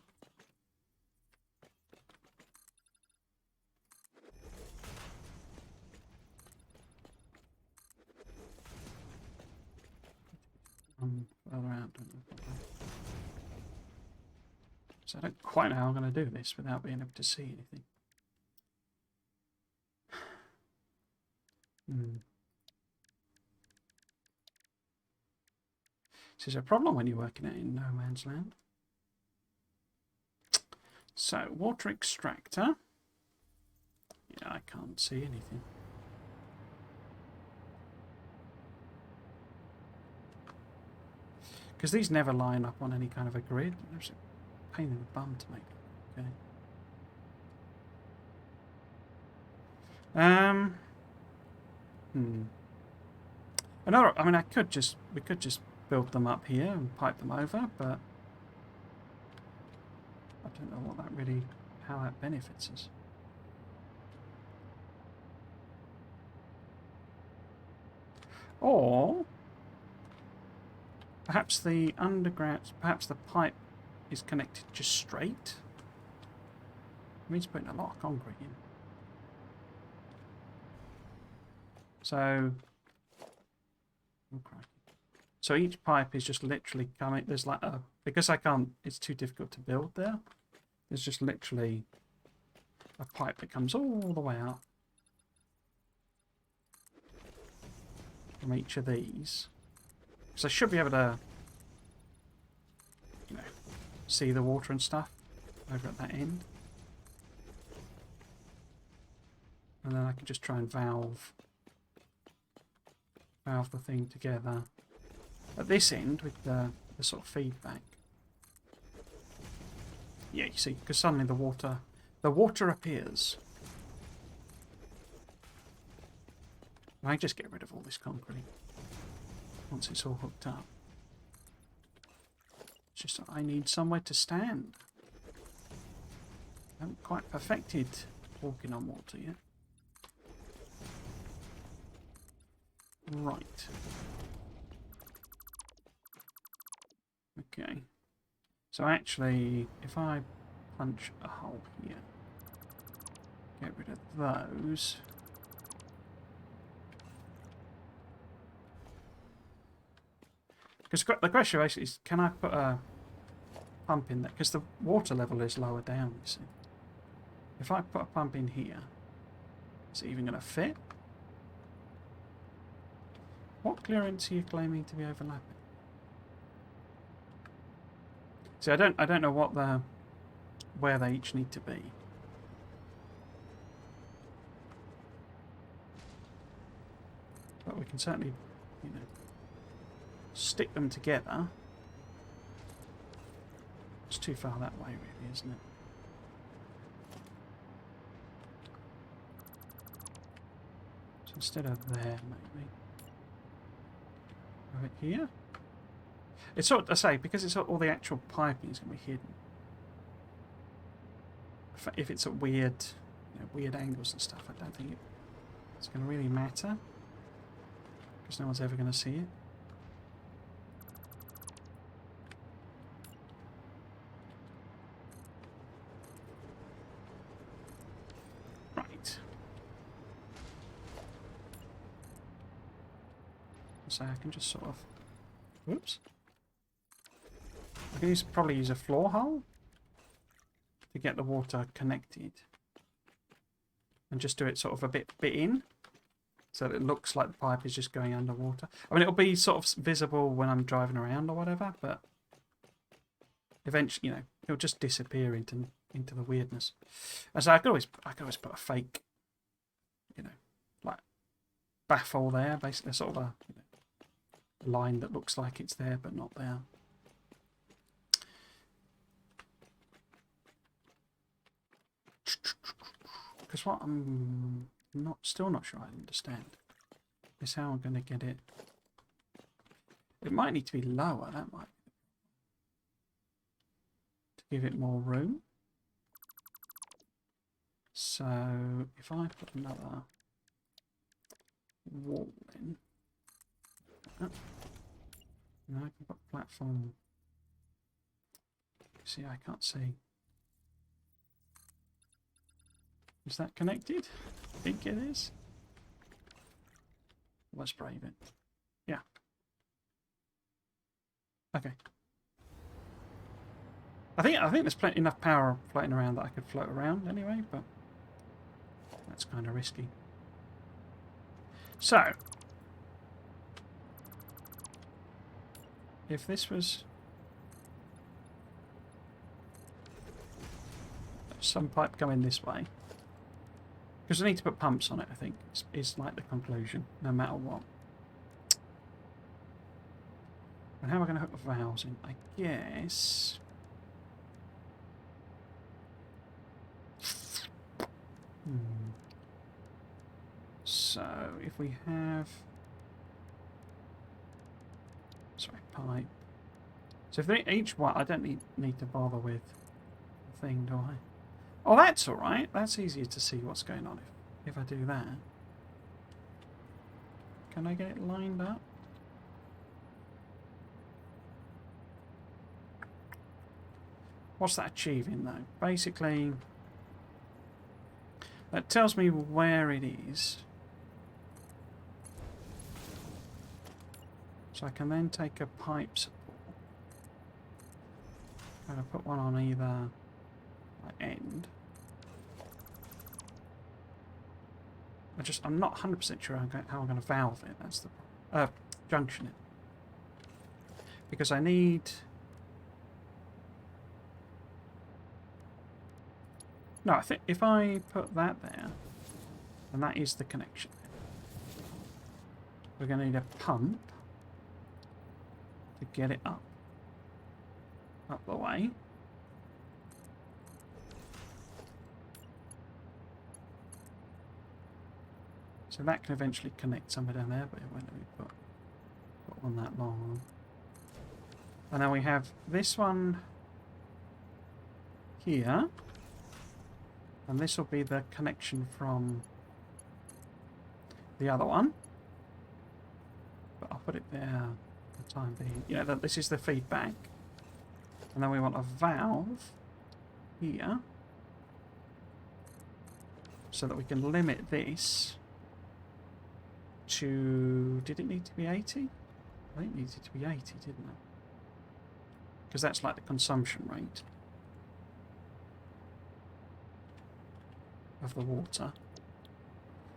A: Further out. So I don't quite know how I'm going to do this without being able to see anything. This is a problem when you're working out in no man's land. So, water extractor. Yeah, I can't see anything. Because these never line up on any kind of a grid. There's a pain in the bum to make. Okay. Another. I mean, we could just build them up here and pipe them over, but I don't know what that really, how that benefits us. Or perhaps the underground, perhaps the pipe is connected just straight. It means putting a lot of concrete in. So, so each pipe is just literally coming. There's like a, because I can't. It's too difficult to build there. There's just literally a pipe that comes all the way out from each of these. So I should be able to, you know, see the water and stuff over at that end. And then I can just try and valve the thing together at this end with the sort of feedback. Yeah, you see, because suddenly the water appears. I just get rid of all this concrete once it's all hooked up. just I need somewhere to stand. I haven't quite perfected walking on water yet. Right. Okay. So actually, if I punch a hole here, get rid of those. Because the question basically is, can I put a pump in there? Because the water level is lower down, you see. If I put a pump in here, is it even going to fit? What clearance are you claiming to be overlapping? See, I don't know what where they each need to be. But we can certainly, you know, stick them together. It's too far that way, really, isn't it? So instead of there, maybe have it here. It's sort of, I say, because it's all the actual piping is going to be hidden. If it's at weird, weird angles and stuff, I don't think it's going to really matter, because no one's ever going to see it. Right. So I can just sort of, whoops. I can probably use a floor hole to get the water connected, and just do it sort of a bit in, so that it looks like the pipe is just going underwater. I mean, it'll be sort of visible when I'm driving around or whatever, but eventually, it'll just disappear into the weirdness. And so I could always put a fake, like baffle there, basically sort of a line that looks like it's there but not there. Because what I'm still not sure I understand is how I'm going to get it. It might need to be lower, that might be, to give it more room. So if I put another wall in, now I can put platform. See, I can't see. Is that connected? I think it is. Let's brave it. Yeah. Okay. I think there's enough power floating around that I could float around anyway, but that's kind of risky. So, if this was some pipe going this way, because I need to put pumps on it, I think, is like the conclusion, no matter what. And how am I going to hook the valves in? I guess. So, if we have. Sorry, pipe. So, if they each one, I don't need to bother with the thing, do I? Oh, that's alright. That's easier to see what's going on if I do that. Can I get it lined up? What's that achieving, though? Basically, that tells me where it is. So I can then take a pipe support. And I put one on either end. I'm not 100% sure how I'm going to valve it. That's the junction it, because I need. No, I think if I put that there, and that is the connection. We're going to need a pump to get it up the way. So that can eventually connect somewhere down there, but it won't let me put one that long And then we have this one here. And this will be the connection from the other one. But I'll put it there for the time being. Yeah, this is the feedback. And then we want a valve here. So that we can limit this to... Did it need to be 80? I think it needed to be 80, didn't it? Because that's like the consumption rate of the water.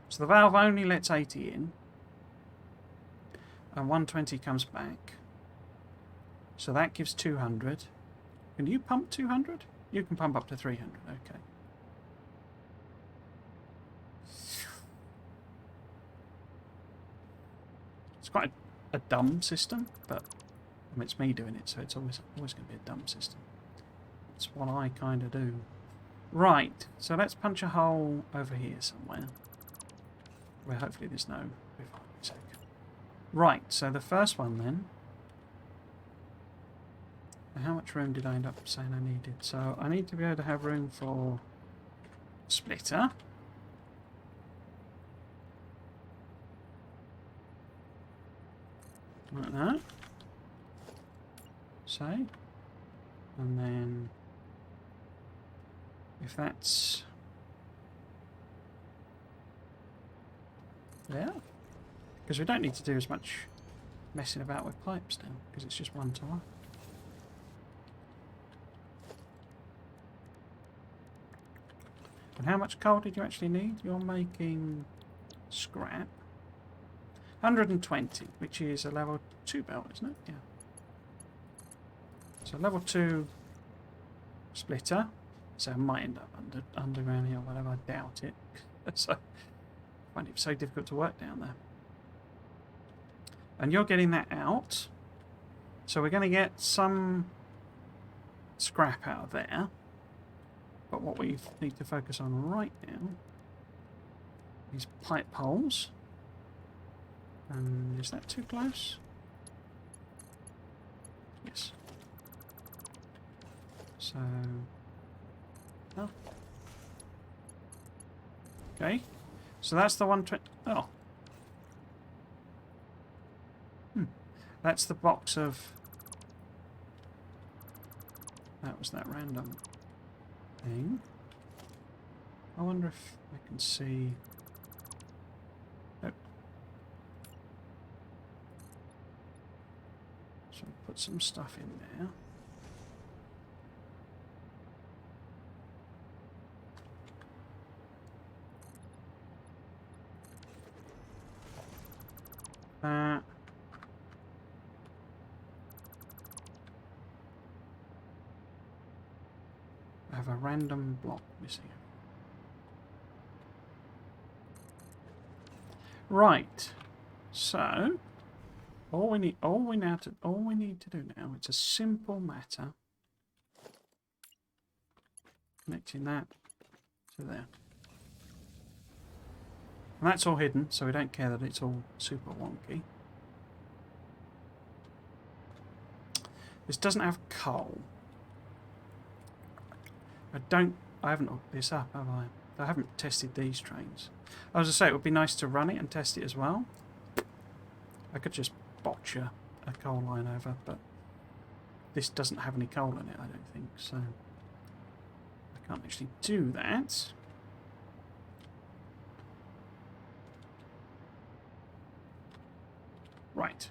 A: So the valve only lets 80 in. And 120 comes back. So that gives 200. Can you pump 200? You can pump up to 300, okay. It's quite a dumb system, but I mean, it's me doing it, so it's always going to be a dumb system. It's what I kind of do. Right, so let's punch a hole over here somewhere, where hopefully there's no... Right, so the first one then. How much room did I end up saying I needed? So I need to be able to have room for splitter. Like that. Say. And then if that's there, because we don't need to do as much messing about with pipes now, because it's just one to one. And how much coal did you actually need? You're making scrap. 120, which is a level 2 belt, isn't it? Yeah. So level 2 splitter. So I might end up underground here or whatever. I doubt it. So I find it so difficult to work down there. And you're getting that out. So we're going to get some scrap out of there. But what we need to focus on right now is pipe holes. Is that too close? Yes. So... Oh. Okay. So that's the 120... Oh. That's the box of... That was that random thing. I wonder if I can see... Nope. So put some stuff in there. That. I have a random block missing. Right. So all we need to do now, it's a simple matter. Connecting that to there. And that's all hidden, so we don't care that it's all super wonky. This doesn't have coal. I haven't hooked this up, have I? I haven't tested these trains. I was going to say, it would be nice to run it and test it as well. I could just botch a coal line over, but this doesn't have any coal in it, I don't think, so I can't actually do that. Right.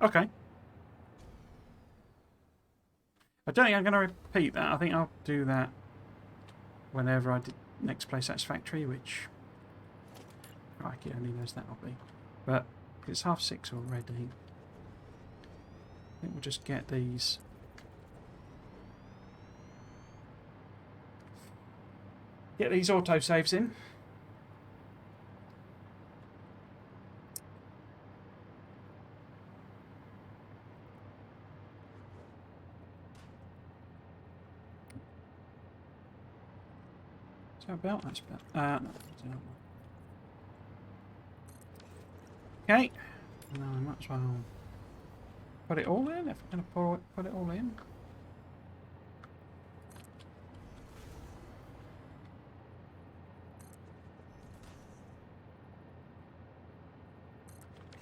A: Okay. I don't think I'm going to repeat that. I think I'll do that whenever I next play Satisfactory, which crikey, only knows that'll be. But it's 6:30 already. I think we'll just get these. Get these autosaves in. Is that a belt? That's a belt. No, it's not. Okay. No, I might as well put it all in if we're going to put it all in.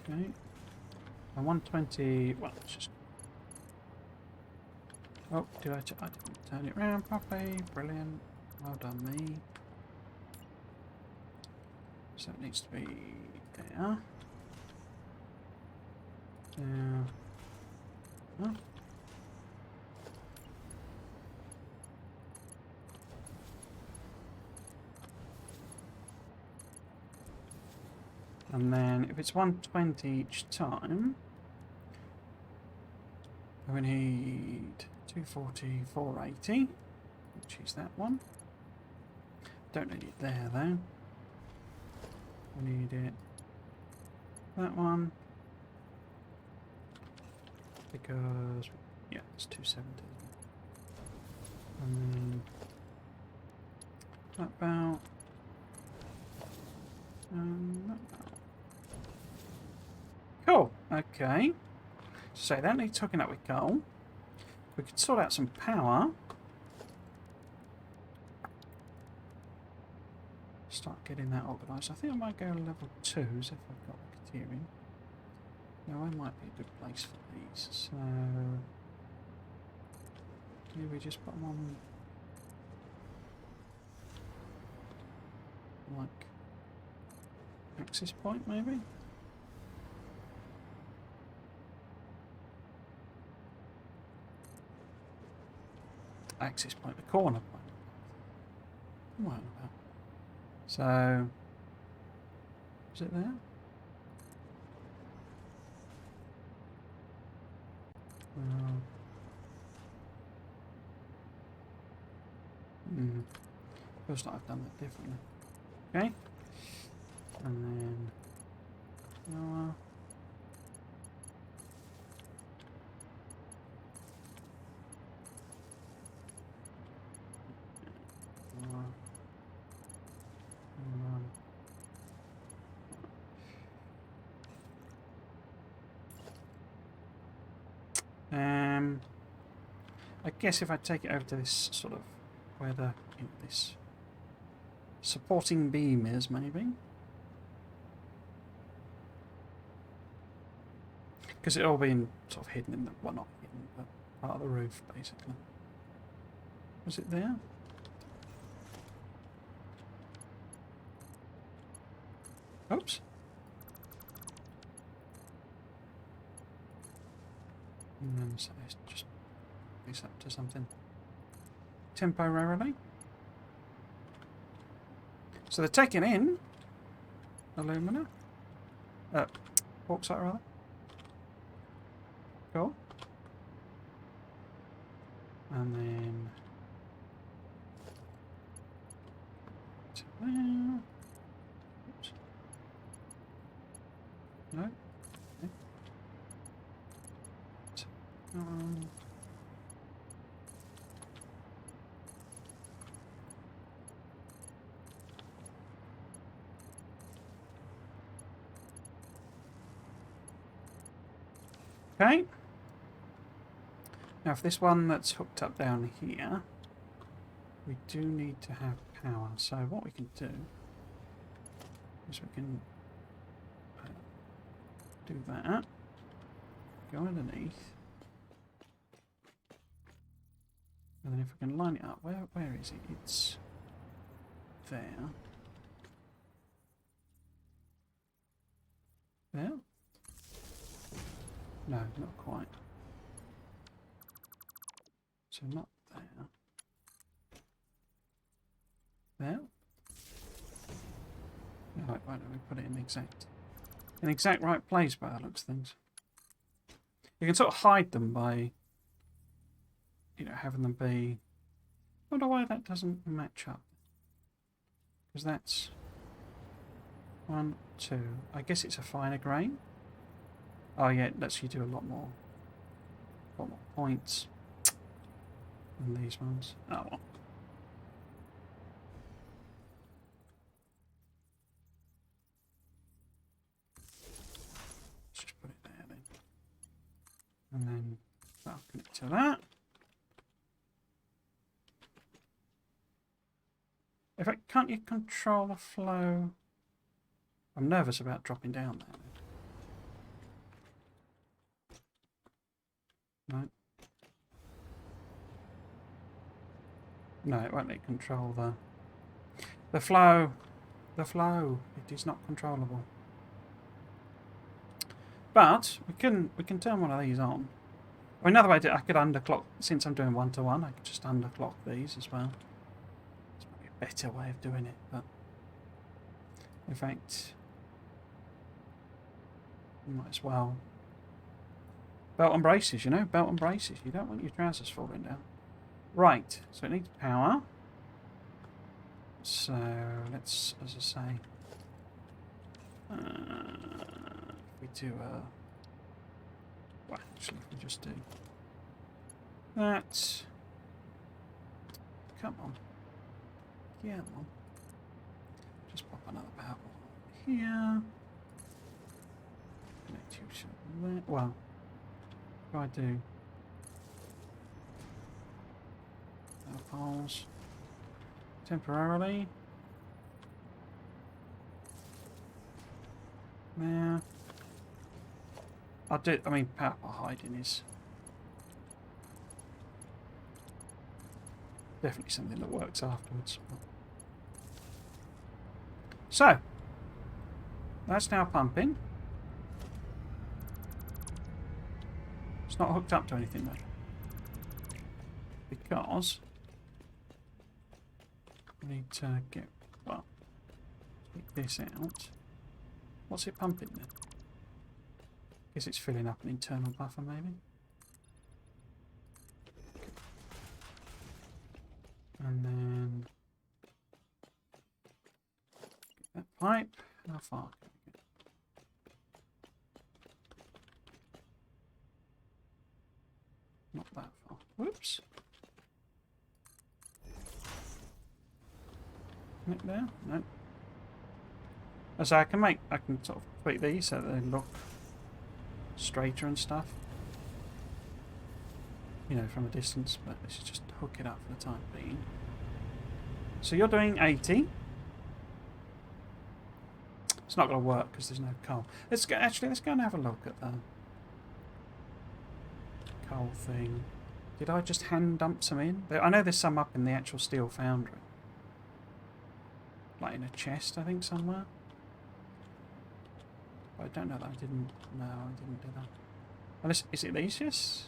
A: Okay. And 120. Well, let's just. Oh, I didn't turn it around properly. Brilliant. Well done, me. So it needs to be there. There. Oh. And then if it's 120 each time, we need 240, 480, which is that one. Don't need it there though. We need it that one because yeah, it's 270. And then that bout and that bout. Cool. Okay. So that needs hooking up with coal. We could sort out some power. Start getting that organised. I think I might go level 2s if I've got racketeering. No, I might be a good place for these. So maybe we just put them on like access point maybe? Access point, the corner point. What about? So, is it there? Feels like I've done that differently. Okay. And then power. I guess if I take it over to this sort of where the this supporting beam is, maybe, because it all been sort of hidden in the well, not hidden, but part of the roof, basically. Was it there? Oops. And then so it's just this up to something temporarily. So they're taking in alumina, bauxite rather. Cool. And then to there. Oops. No. Okay. So, okay. Now, for this one that's hooked up down here, we do need to have power. So what we can do is we can do that, go underneath, and then if we can line it up, where is it? It's there. There? No, not quite. So not there. There? No, why don't we put it in the exact right place by the looks of things. You can sort of hide them by, you know, having them be. I wonder why that doesn't match up. Because that's 1, 2. I guess it's a finer grain. Oh yeah, it lets you do a lot more points than these ones. Oh well. to that. In fact, can't you control the flow? I'm nervous about dropping down there. No. No, it won't let you control the flow. The flow. It is not controllable. But we can turn one of these on. Or another way I could underclock, since I'm doing 1-to-1, I could just underclock these as well. It's probably a better way of doing it, but in fact, you might as well. Belt and braces, you know, belt and braces. You don't want your trousers falling down. Right, so it needs power. So let's, as I say, if we do well, actually, if we just do that. Come on. Yeah, on. Just pop another power here. Connect you to there. Well, if I do power poles temporarily. There. I'll do. I mean, power pole hiding is definitely something that works afterwards. So that's now pumping. It's not hooked up to anything though, because we need to get, well, take this out. What's it pumping then? Guess it's filling up an internal buffer maybe. And then get that pipe. How far can we get? Not that far. Whoops. Connect there? No. So I can sort of tweak these so that they look straighter and stuff. You know, from a distance, but let's just hook it up for the time being. So you're doing 80. It's not going to work because there's no coal. Let's go and have a look at the coal thing. Did I just hand dump some in? I know there's some up in the actual steel foundry. Like in a chest, I think, somewhere. But I don't know that I didn't. No, I didn't do that. Unless, is it these? Yes?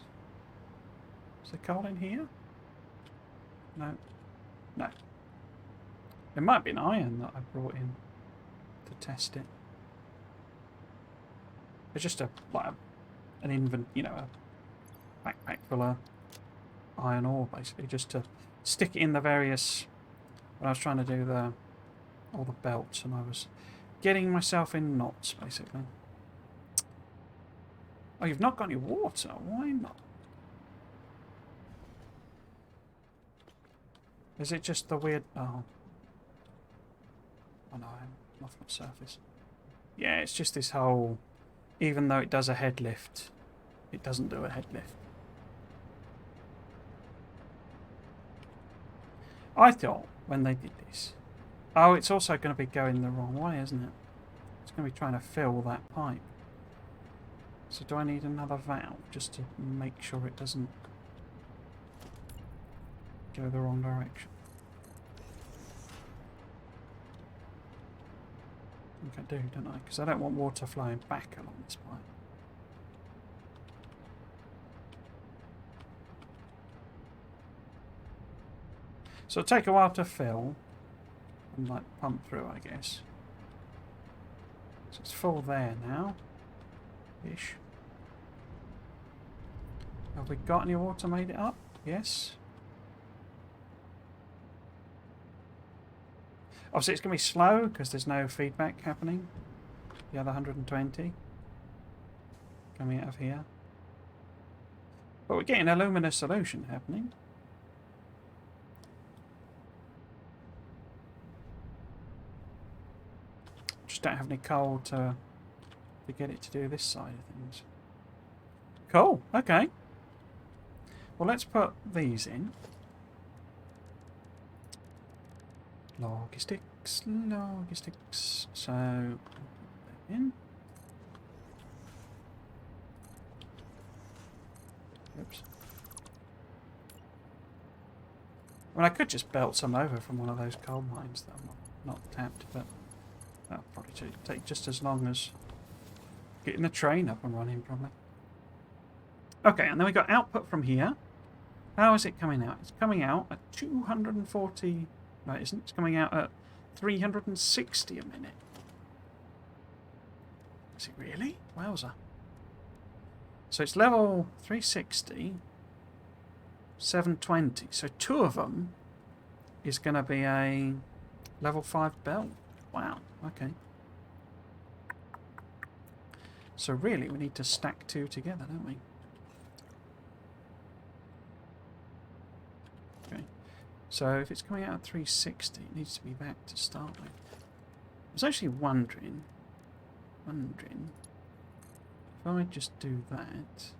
A: Is there coal in here? No. No. It might be an iron that I brought in to test it. It's just an you know, a backpack full of iron ore, basically, just to stick it in the various. When I was trying to do all the belts, and I was getting myself in knots, basically. Oh, you've not got any water. Why not? Is it just the weird... Oh. Oh no, I'm off my surface. Yeah, it's just this whole... Even though it does a head lift, it doesn't do a head lift. I thought, when they did this... Oh, it's also going to be going the wrong way, isn't it? It's going to be trying to fill that pipe. So do I need another valve just to make sure it doesn't go the wrong direction? I think I do, don't I? Because I don't want water flowing back along this pipe. So it'll take a while to fill and like pump through, I guess. So it's full there now. Ish. Have we got any water made it up? Yes. Obviously it's going to be slow because there's no feedback happening. The other 120 coming out of here. But we're getting a luminous solution happening. Just don't have any coal to get it to do this side of things. Cool, okay. Well, let's put these in. Logistics, logistics. So, in. Oops. I mean, I could just belt some over from one of those coal mines that I'm not tapped, but that'll probably take just as long as getting the train up and running, probably. Okay, and then we got output from here. How is it coming out? It's coming out at 240... No, it isn't. It's coming out at 360 a minute. Is it really? Wowza. So it's level 360, 720. So two of them is going to be a level 5 belt. Wow, okay. So really we need to stack two together, don't we? Okay. So if it's coming out at 360, it needs to be that to start with. I was actually wondering if I just do that.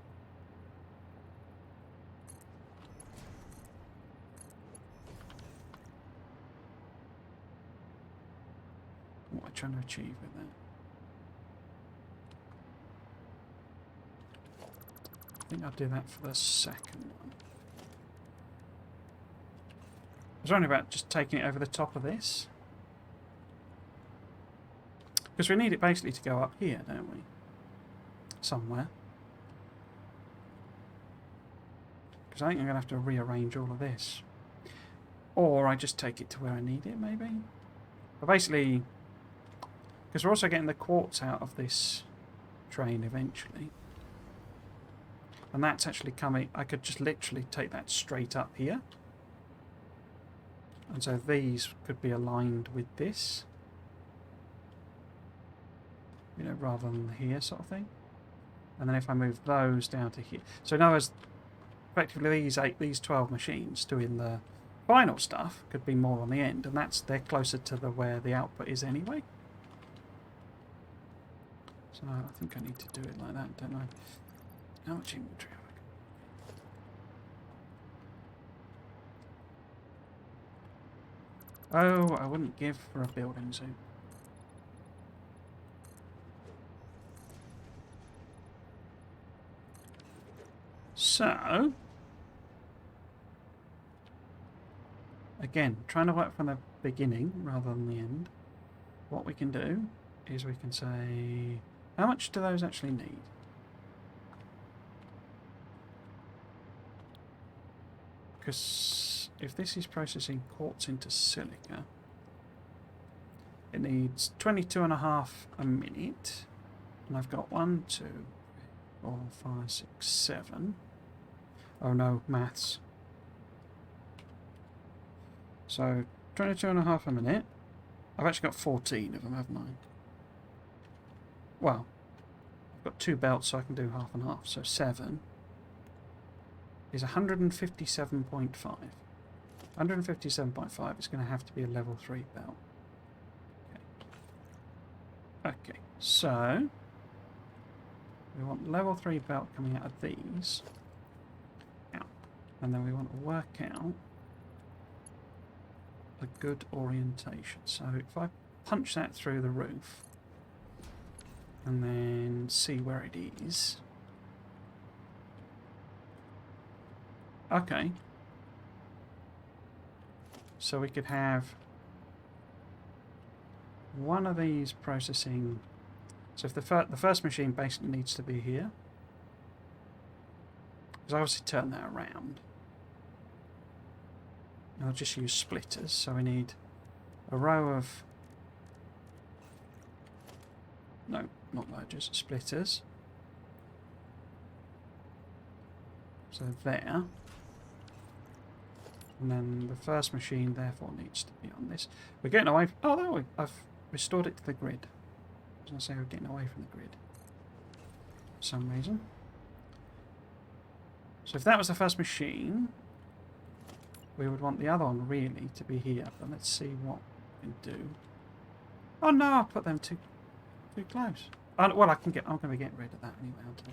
A: What am I trying to achieve with that? I think I'll do that for the second one. I was wondering about just taking it over the top of this. Because we need it basically to go up here, don't we? Somewhere. Because I think I'm going to have to rearrange all of this. Or I just take it to where I need it, maybe? But basically, because we're also getting the quartz out of this train eventually. And that's actually coming... I could just literally take that straight up here. And so these could be aligned with this. You know, rather than here sort of thing. And then if I move those down to here. So in other words, effectively these 12 machines doing the final stuff could be more on the end. And they're closer to where the output is anyway. So I think I need to do it like that, don't I? How much inventory have I got? Oh, I wouldn't give for a building zoo. So, again, trying to work from the beginning rather than the end. What we can do is we can say, how much do those actually need? Because if this is processing quartz into silica, it needs 22.5 a minute. And I've got 1, 2, 4, 5, 6, 7. Oh no, maths. So 22.5 a minute. I've actually got 14 of them, haven't I? Well, I've got 2 belts, so I can do half and half. So 7 is 157.5. 157.5 is going to have to be a level 3 belt. Okay, so we want level 3 belt coming out of these. Out. And then we want to work out a good orientation. So if I punch that through the roof and then see where it is. Okay. So we could have one of these processing. So if the first machine basically needs to be here, because I obviously turn that around. And I'll just use splitters. So we need a row of, no, not mergers, splitters. So there. And then the first machine therefore needs to be on this. We're getting away from, oh no, I've restored it to the grid. I was going to say we're getting away from the grid for some reason. So if that was the first machine, we would want the other one really to be here. But let's see what we can do. Oh no, I put them too close. Oh, well, I'm going to get rid of that anyway, aren't I?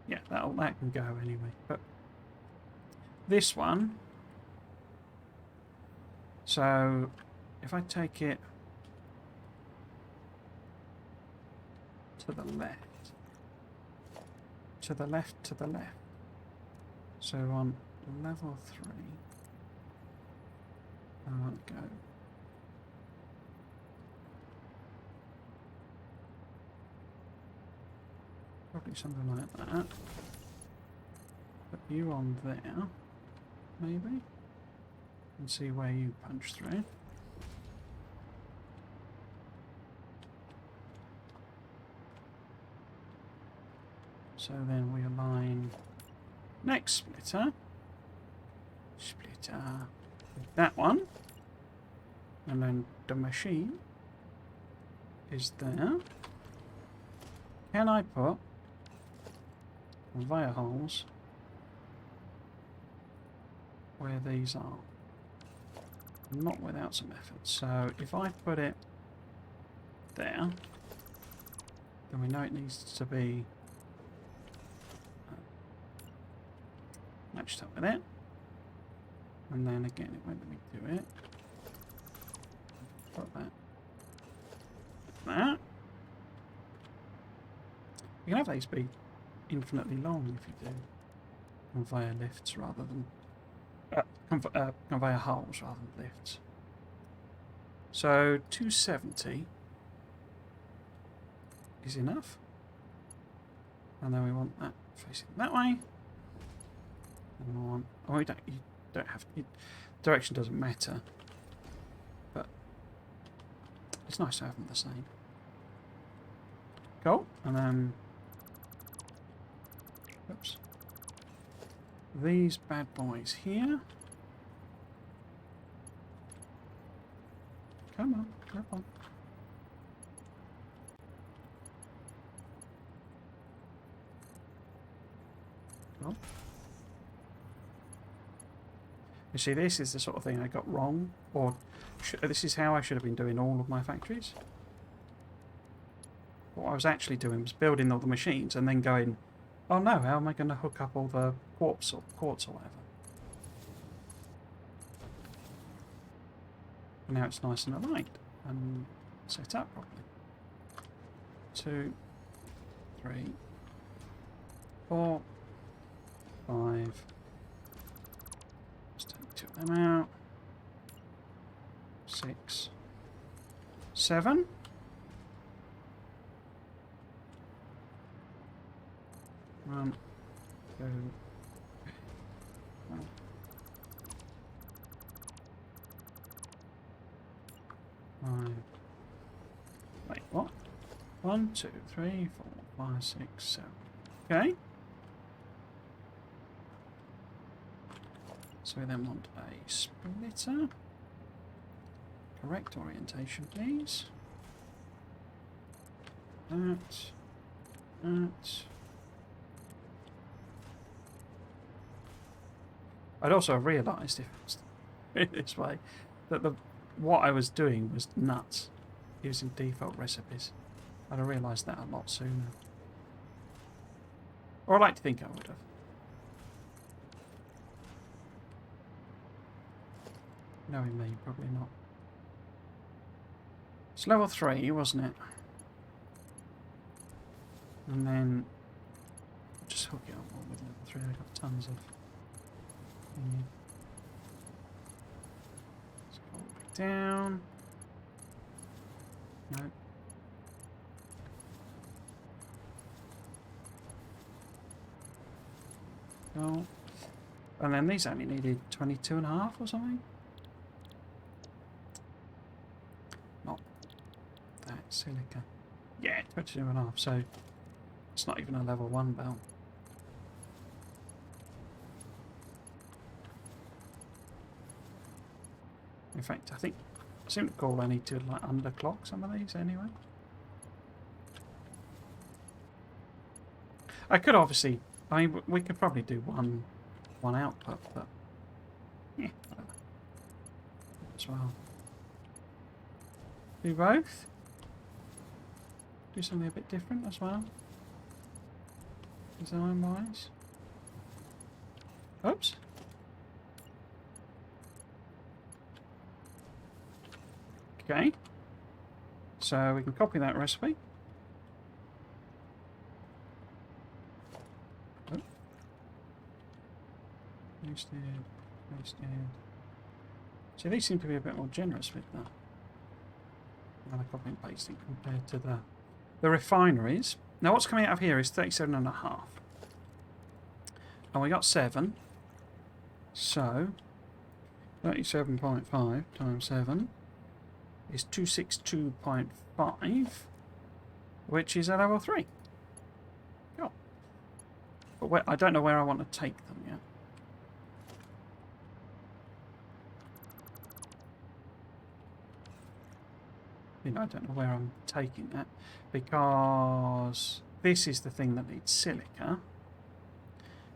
A: Yeah, that can go anyway. But this one, so if I take it to the left, to the left, to the left. So on level 3, I want to go probably something like that. Put you on there, maybe, and see where you punch through. So then we align next splitter with that one, and then the machine is there. Can I put conveyor holes where these are? Not without some effort. So if I put it there, then we know it needs to be matched up with it. And then again, it won't let me do it. Put that. That. You can have these be infinitely long if you do conveyor lifts rather than conveyor holes rather than lifts. So 270 is enough, and then we want that facing that way. And we want, oh, you don't have to, direction doesn't matter, but it's nice to have them the same. Cool, and then oops, these bad boys here. Come on, come on. Cool. You see, this is the sort of thing I got wrong, or this is how I should have been doing all of my factories. What I was actually doing was building all the machines and then going, oh no, how am I going to hook up all the quartz or whatever? And now it's nice and aligned and set up properly. 2, 3, 4, 5. Let's take 2 of them out. 6, 7. One, go. One. Five. Wait, what? 1, 2, 3, 4, 5, 6, 7. Okay. So we then want a splitter. Correct orientation, please. That. I'd also realised, if it was this way, that what I was doing was nuts, using default recipes. I'd have realised that a lot sooner. Or I'd like to think I would have. Knowing me, probably not. It's level 3, wasn't it? And then just hook it up with level 3. I've got tons of. Let's go back down. No. Go. And then these only needed 22.5 or something. Not that silica. Yeah, 22.5. So it's not even a level 1 belt. In fact, I seem to recall I need to like underclock some of these anyway. I could obviously, I mean, we could probably do one output, but yeah, whatever. As well. Do both. Do something a bit different as well. design-wise. Oops. Okay. So we can copy that recipe. Oh. Pasted, pasted. See, these seem to be a bit more generous with the copy and pasting compared to the refineries. Now what's coming out of here is 37.5. And we got 7. So 37.5 times 7 is 262.5, which is a level 3. Cool. But I don't know where I want to take them yet. I don't know where I'm taking that, because this is the thing that needs silica.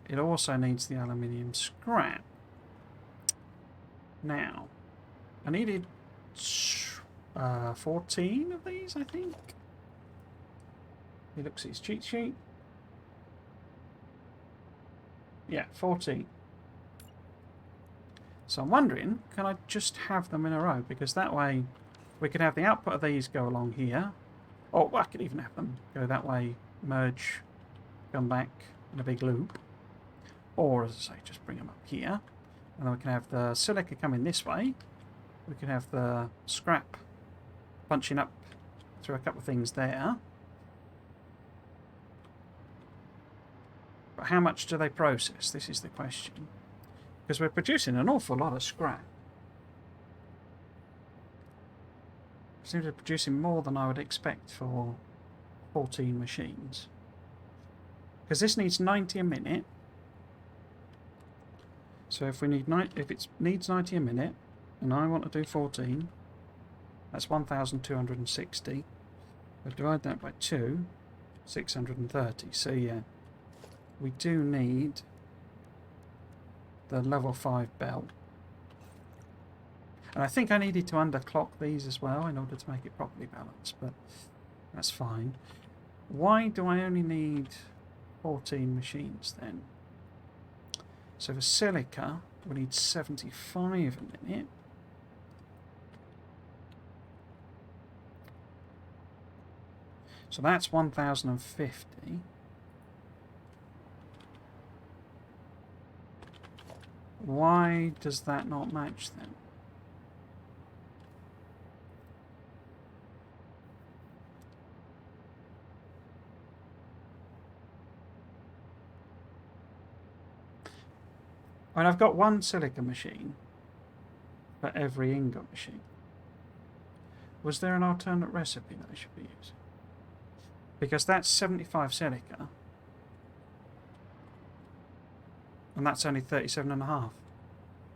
A: It also needs the aluminium scrap. Now, I needed 14 of these, I think. He looks at his cheat sheet. Yeah, 14. So I'm wondering, can I just have them in a row? Because that way we could have the output of these go along here. Or I could even have them go that way, merge, come back in a big loop. Or, as I say, just bring them up here. And then we can have the silica coming this way. We can have the scrap punching up through a couple of things there. But how much do they process? This is the question. Because we're producing an awful lot of scrap. Seems to be producing more than I would expect for 14 machines. Because this needs 90 a minute. So if it needs 90 a minute, and I want to do 14, that's 1,260. I divide that by 2, 630. So yeah, we do need the level 5 belt. And I think I needed to underclock these as well in order to make it properly balanced, but that's fine. Why do I only need 14 machines then? So for silica, we need 75 a minute. So that's 1,050. Why does that not match then? I mean, I've got one silica machine for every ingot machine. Was there an alternate recipe that I should be using? Because that's 75 silica. And that's only 37.5.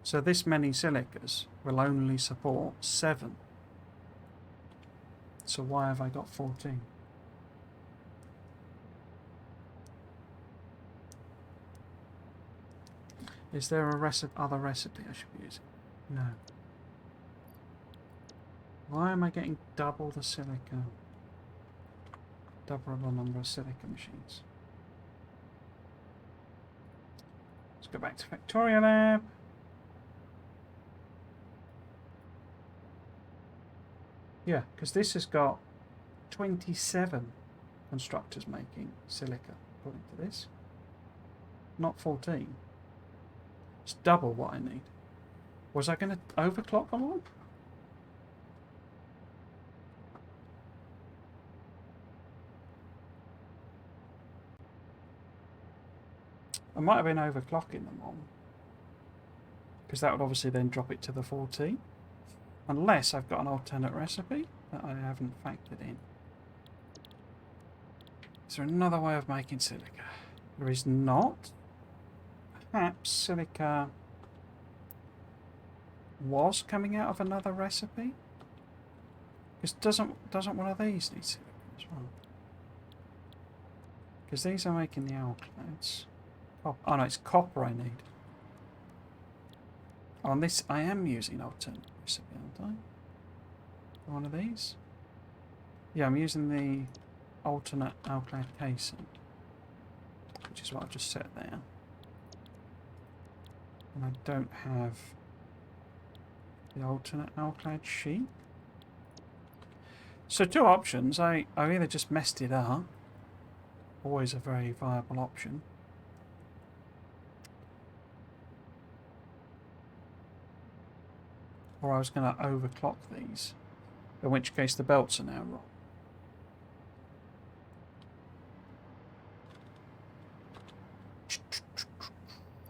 A: So this many silicas will only support 7. So why have I got 14? Is there a other recipe I should be using? No. Why am I getting double the silica? Double the number of silica machines. Let's go back to Factoria Lab. Yeah, because this has got 27 constructors making silica, according to this. Not 14. It's double what I need. Was I going to overclock them all? I might have been overclocking them all. Because that would obviously then drop it to the 14. Unless I've got an alternate recipe that I haven't factored in. Is there another way of making silica? There is not. Perhaps silica was coming out of another recipe? Because doesn't one of these need silica as well? Because these are making the alkylates. Oh no, it's copper I need. On this I am using alternate recipe, aren't I? One of these? Yeah, I'm using the alternate alkylate casing, which is is what I've just set there. And I don't have the alternate alclad sheet. So two options. I either just messed it up, always a very viable option. Or I was going to overclock these, in which case the belts are now wrong.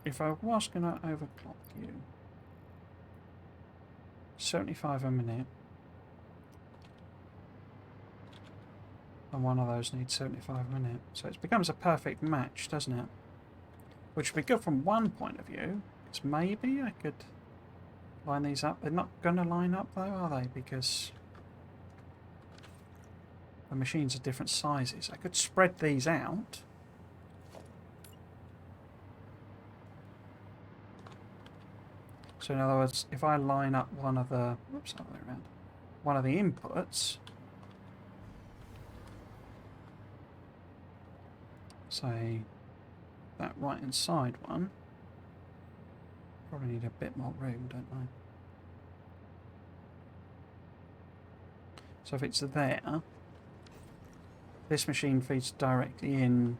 A: If I was going to overclock you, 75 a minute, and one of those needs 75 a minute, so it becomes a perfect match, doesn't it? Which would be good from one point of view, because maybe I could line these up. They're not going to line up though, are they? Because the machines are different sizes. I could spread these out. So in other words, if I line up one of the, whoops, other way around, one of the inputs, say that right hand side one, probably need a bit more room, don't I? So if it's there, this machine feeds directly in,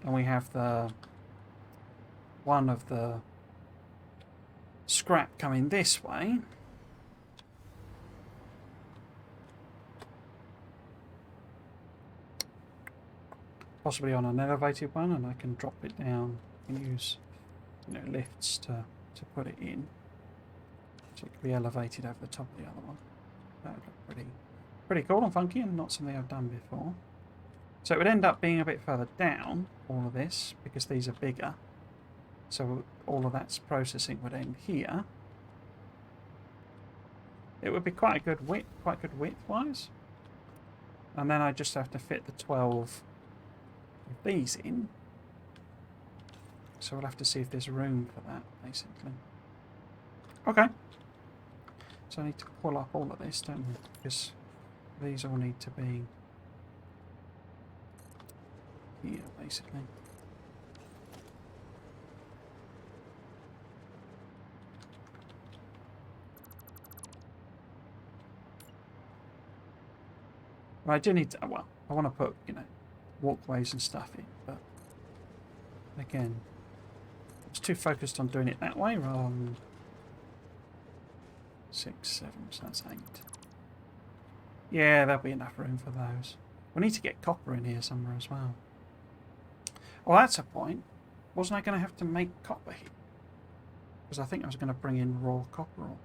A: and we have the one of the scrap coming this way. Possibly on an elevated one, and I can drop it down and use, you know, lifts to put it in. So it can be elevated over the top of the other one. That would look pretty cool and funky, and not something I've done before. So it would end up being a bit further down, all of this, because these are bigger. So all of that's processing would end here. It would be quite a good width-wise. And then I just have to fit the 12 of these in. So we'll have to see if there's room for that, basically. Okay. So I need to pull up all of this, don't we? Because these all need to be here, basically. Well, I do need to, well, I want to put, you know, walkways and stuff in, but again, I was too focused on doing it that way rather than 6, 7, so that's 8. Yeah, there'll be enough room for those. We need to get copper in here somewhere as well. Well, that's a point. Wasn't I going to have to make copper here? Because I think I was going to bring in raw copper ore.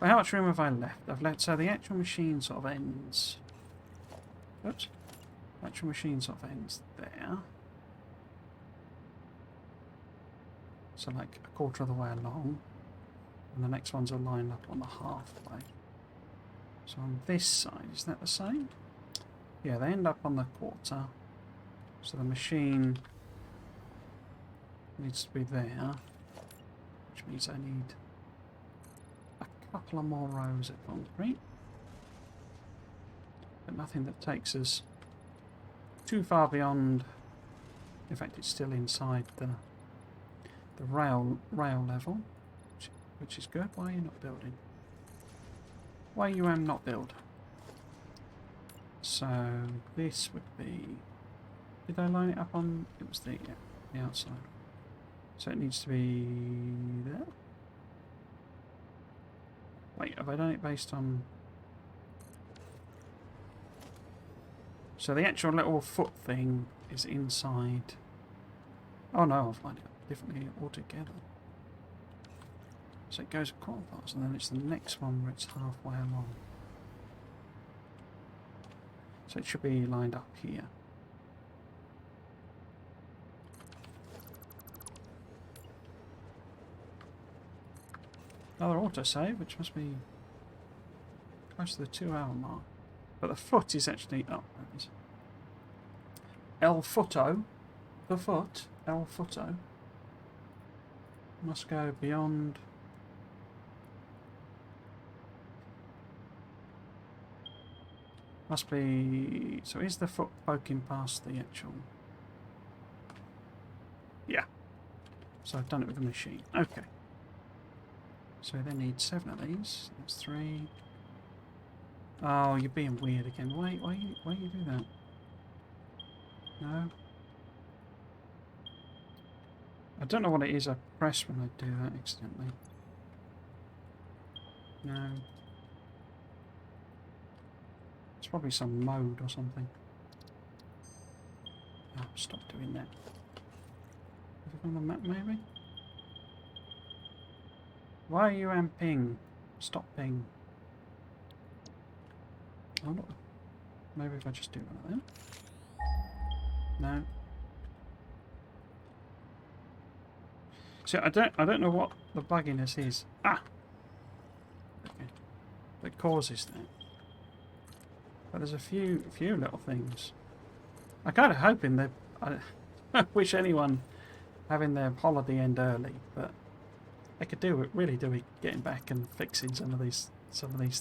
A: Well, how much room have I left? I've left, so the actual machine sort of ends. Oops. The actual machine sort of ends there. So like a quarter of the way along. And the next ones are lined up on the halfway. So on this side, is that the same? Yeah, they end up on the quarter. So the machine needs to be there. Which means I need a couple of more rows of concrete. But nothing that takes us too far beyond. In fact, it's still inside the rail level, which is good. Why are you not building? Why you am not build? So this would be. Did I line it up on? It was the outside. So it needs to be there. Wait, have I done it based on? So the actual little foot thing is inside. Oh no, I've lined it up differently altogether. So it goes across, and then it's the next one where it's halfway along. So it should be lined up here. Another autosave, which must be close to the 2-hour mark. But the foot is actually... oh, there it is. El Footo. The foot. El Footo. Must go beyond... Must be... So is the foot poking past the actual... Yeah. So I've done it with the machine. Okay. So they need 7 of these. That's 3. Oh, you're being weird again. Why you do that? No. I don't know what it is I press when I do that accidentally. No. It's probably some mode or something. Oh, stop doing that. Have you gone on the map maybe? Why are you amping? Stop ping. Oh, no. Maybe if I just do one of them. No. See, I don't know what the bugginess is. Ah. Okay. That causes that. But there's a few little things. I'm kind of hoping that I wish anyone having their holiday end early, but they could do it. Really do it. Getting back and fixing some of these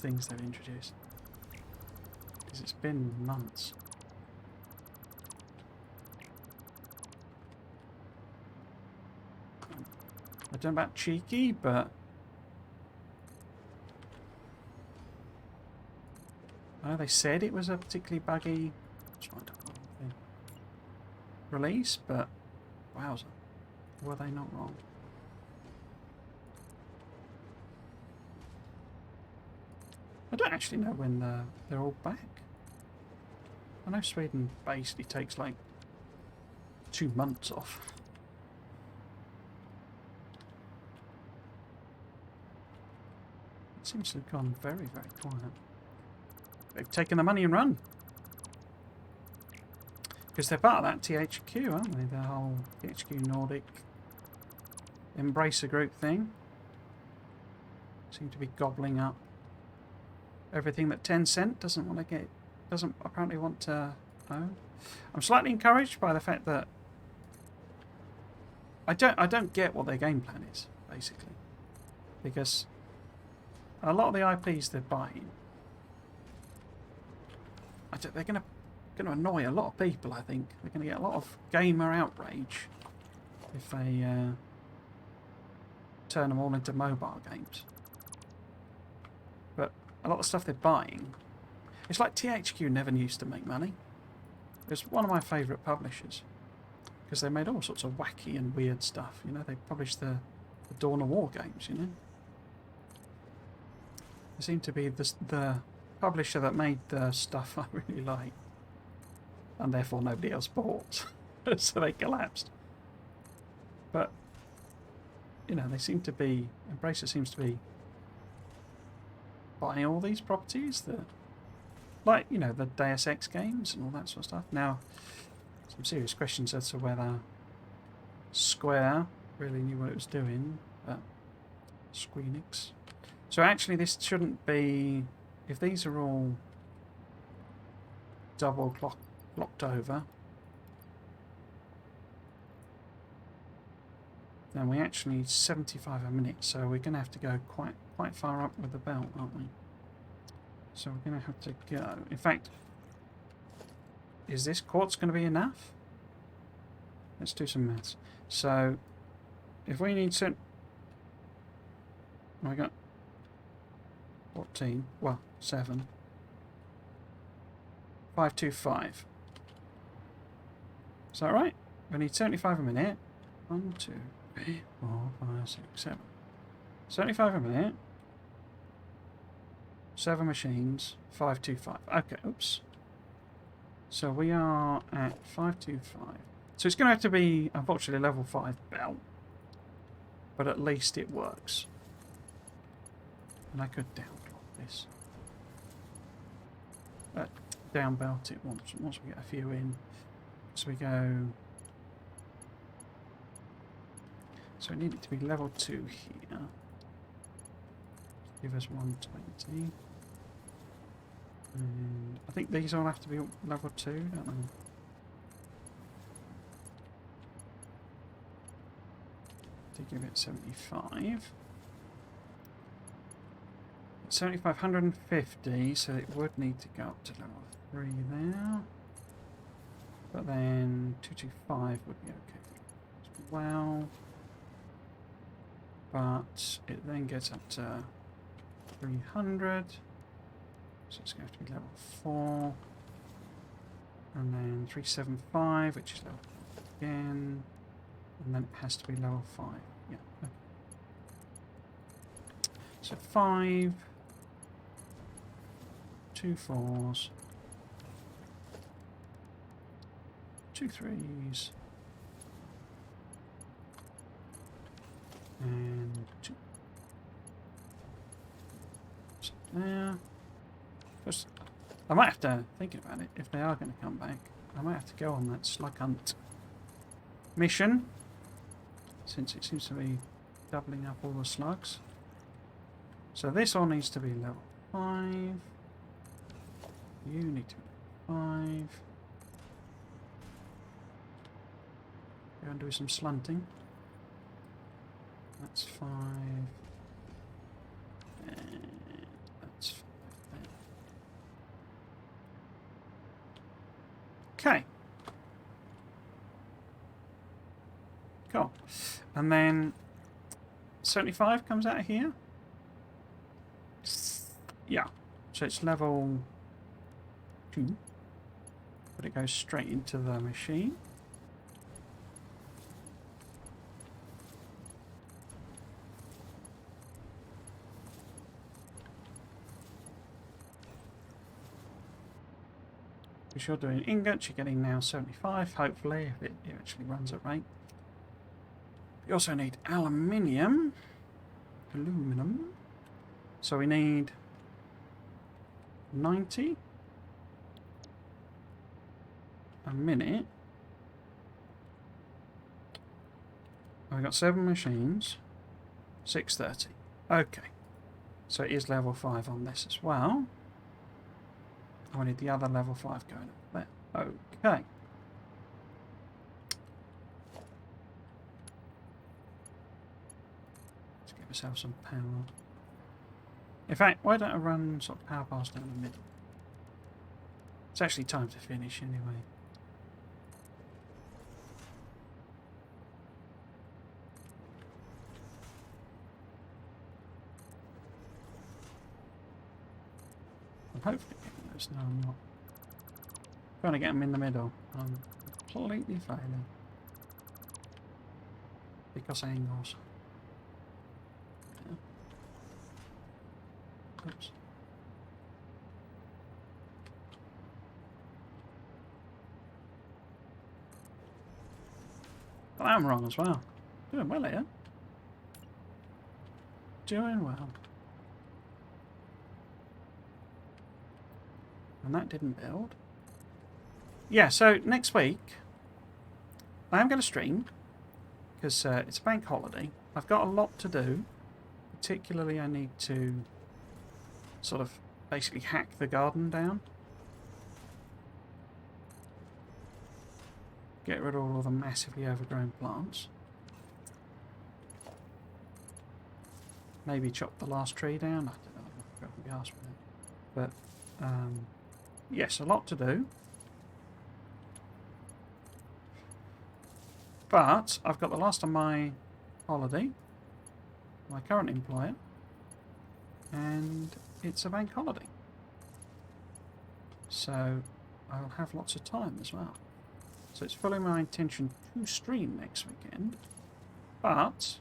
A: things they've introduced. Because it's been months. I don't know about cheeky, but I know they said it was a particularly buggy release, but wowza, were they not wrong? I don't actually know when they're all back. I know Sweden basically takes like 2 months off. It seems to have gone very, very quiet. They've taken the money and run. Because they're part of that THQ, aren't they? The whole THQ Nordic Embracer Group thing. Seem to be gobbling up everything that Tencent doesn't want to get, doesn't apparently want to own. I'm slightly encouraged by the fact that I don't get what their game plan is, basically. Because a lot of the IPs they're buying, they're going to annoy a lot of people, I think. They're going to get a lot of gamer outrage if they turn them all into mobile games. But a lot of stuff they're buying, it's like THQ never used to make money. It's one of my favourite publishers because they made all sorts of wacky and weird stuff. You know, they published the Dawn of War games, you know. They seem to be the publisher that made the stuff I really like, and therefore nobody else bought, so they collapsed. But you know, they seem to be, Embracer seems to be buying all these properties that, like, you know, the Deus Ex games and all that sort of stuff. Now, some serious questions as to whether Square really knew what it was doing, but Squeenix. So actually this shouldn't be, if these are all double clocked over, then we actually need 75 a minute, so we're going to have to go quite far up with the belt, aren't we? So we're going to have to go, in fact, is this quartz going to be enough? Let's do some maths. So if we need we got 14, well, 7, 525. Is that right? We need 75 a minute. 1, 2, 3, 4, 5, 6, 7. 75 a minute. 7 machines. 525. Okay, oops. So we are at 525. So it's going to have to be, unfortunately, level 5 belt. But at least it works. And I could down this. Down belt it once we get a few in. So we go. So we need it to be level 2 here. Give us 120. And I think these all have to be level 2, don't they? To give it 75. 7,550, so it would need to go up to level 3 there. But then 225 would be okay as well. But it then gets up to 300. So it's going to have to be level 4. And then 375, which is level 4 again. And then it has to be level 5. Yeah. Okay. So 5, 2 4s, 2 3s, and 2. So there. First, I might have to, thinking about it, if they are going to come back, I might have to go on that slug hunt mission, since it seems to be doubling up all the slugs. So this all needs to be level 5. You need to be level 5. Go and do some slunting. That's 5. And that's 5 there. Okay. Cool. And then 75 comes out of here. Yeah. So it's level 2. But it goes straight into the machine. If you're doing ingots, you're getting now 75, hopefully, if it actually runs at rate. You also need aluminum. So we need 90 a minute. We've got 7 machines. 630. Okay. So it is level 5 on this as well. I need the other level 5 going up there. Okay. Let's give ourselves some power. In fact, why don't I run sort of power bars down the middle? It's actually time to finish anyway. I'm hopefully getting those. No, I'm not. Trying to get them in the middle. I'm completely failing. Because angles. Yeah. Oops. But I'm wrong as well. Doing well here. Doing well. And that didn't build. Yeah, so next week I am going to stream because it's a bank holiday. I've got a lot to do. Particularly I need to sort of basically hack the garden down. Get rid of all the massively overgrown plants. Maybe chop the last tree down. I don't know. I forgot to be asked for that. But yes, a lot to do. But I've got the last of my holiday, my current employer, and it's a bank holiday. So I'll have lots of time as well. So it's fully my intention to stream next weekend. But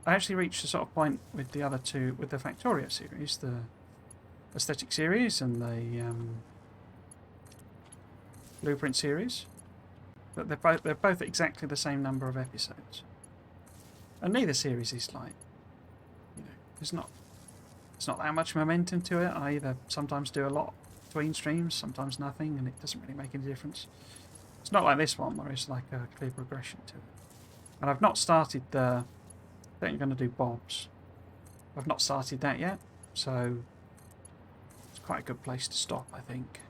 A: I actually reached a sort of point with the other two, with the Factorio series, the Aesthetic series and the Blueprint series, that they're both exactly the same number of episodes, and neither series is like, you know, it's not that much momentum to it. I either sometimes do a lot between streams, sometimes nothing, and it doesn't really make any difference. It's not like this one where it's like a clear progression to it. And I've not started the. I think I'm going to do Bob's. I've not started that yet, so it's quite a good place to stop, I think.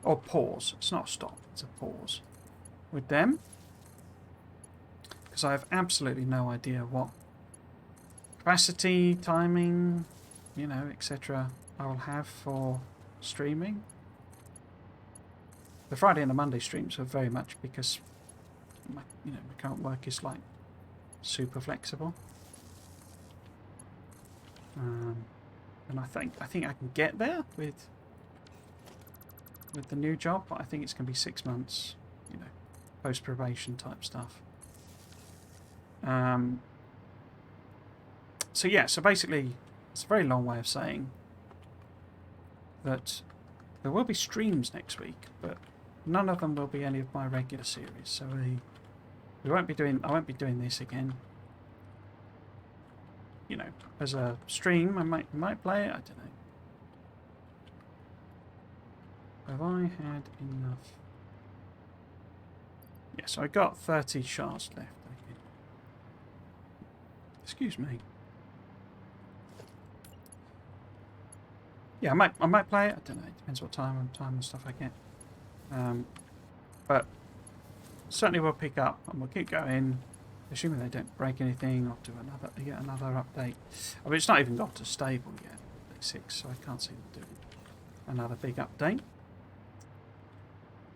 A: Or pause. It's not a stop, it's a pause with them. Because I have absolutely no idea what capacity, timing, you know, etc. I will have for streaming. The Friday and the Monday streams are very much because my current work is like super flexible. And I think I can get there with the new job, but I think it's going to be 6 months, you know, post probation type stuff. So yeah, so basically, it's a very long way of saying that there will be streams next week, but none of them will be any of my regular series. So we won't be doing. I won't be doing this again. You know, as a stream, I might play it. I don't know. Have I had enough? Yeah, so I got 30 shards left. Okay. Excuse me. Yeah, I might play it. I don't know. It depends what time and stuff I get. But certainly we'll pick up and we'll keep going. Assuming they don't break anything, I'll do yet another update. I mean, it's not even got to stable yet, day 6, so I can't see them doing another big update.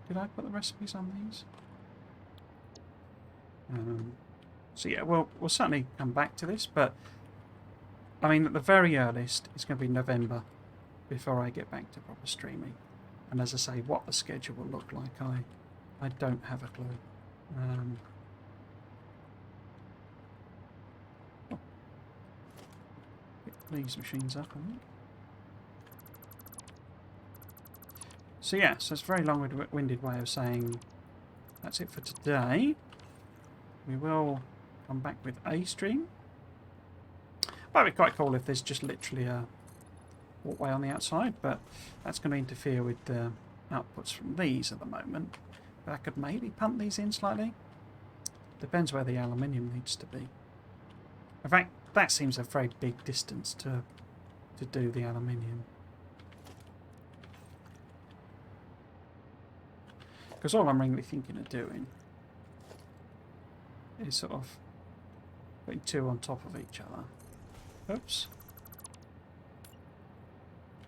A: Did I put the recipes on these? So yeah, we'll certainly come back to this, but I mean, at the very earliest, it's going to be November before I get back to proper streaming. And as I say, what the schedule will look like, I don't have a clue. Pick these machines up, I think. So yeah, so it's a very long-winded way of saying that's it for today. We will come back with a stream. Might be quite cool if there's just literally a walkway on the outside, but that's going to interfere with the outputs from these at the moment. But I could maybe pump these in slightly. Depends where the aluminium needs to be. In fact, that seems a very big distance to do the aluminium. Because all I'm really thinking of doing is sort of putting 2 on top of each other. Oops.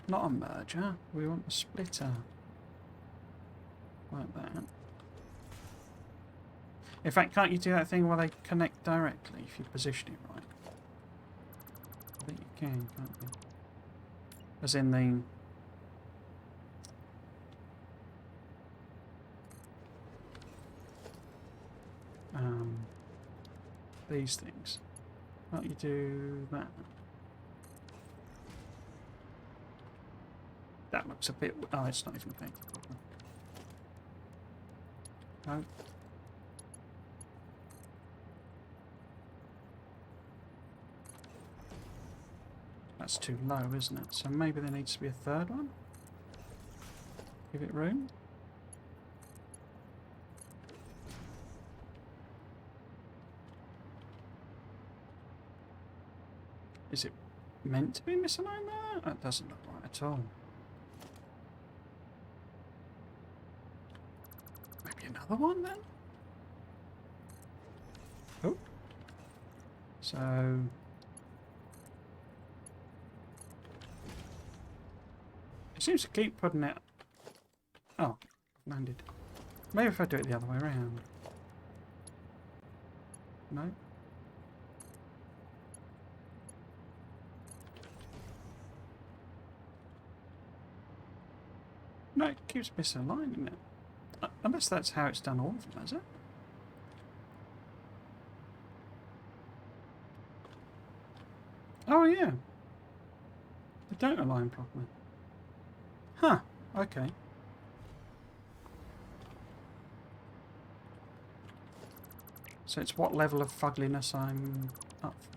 A: Not a merger, we want a splitter. Like that. In fact, can't you do that thing where they connect directly if you position it right? I think you can, can't you? As in the... these things. Can't you do that? That looks a bit... Oh, it's not even connected properly. No. That's too low, isn't it? So maybe there needs to be a third one? Give it room? Is it meant to be misaligned there? That doesn't look right at all. Maybe another one then? Oh. So... it seems to keep putting it... Oh, landed. Maybe if I do it the other way around. No? No, it keeps misaligning it. Unless that's how it's done all of them, has it? Oh yeah. They don't align properly. Huh, okay. So it's what level of fugliness I'm up for.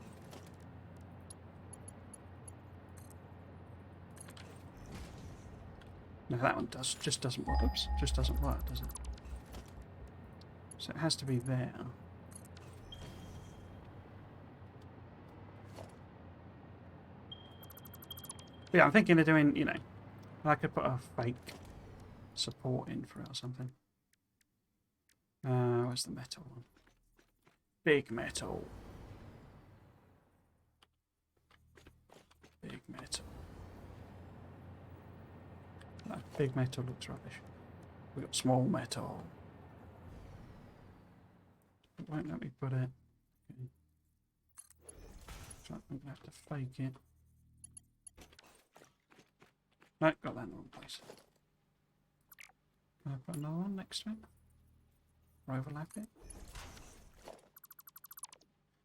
A: No, that one just doesn't work. Oops, just doesn't work, does it? So it has to be there. But yeah, I'm thinking of doing, you know, I could put a fake support in for it or something. Where's the metal one? Big metal. Big metal. No, big metal looks rubbish. We've got small metal. It won't let me put it. Okay. So I'm going to have to fake it. No, got that in the wrong place. Can I put another one next to it? Or overlap it?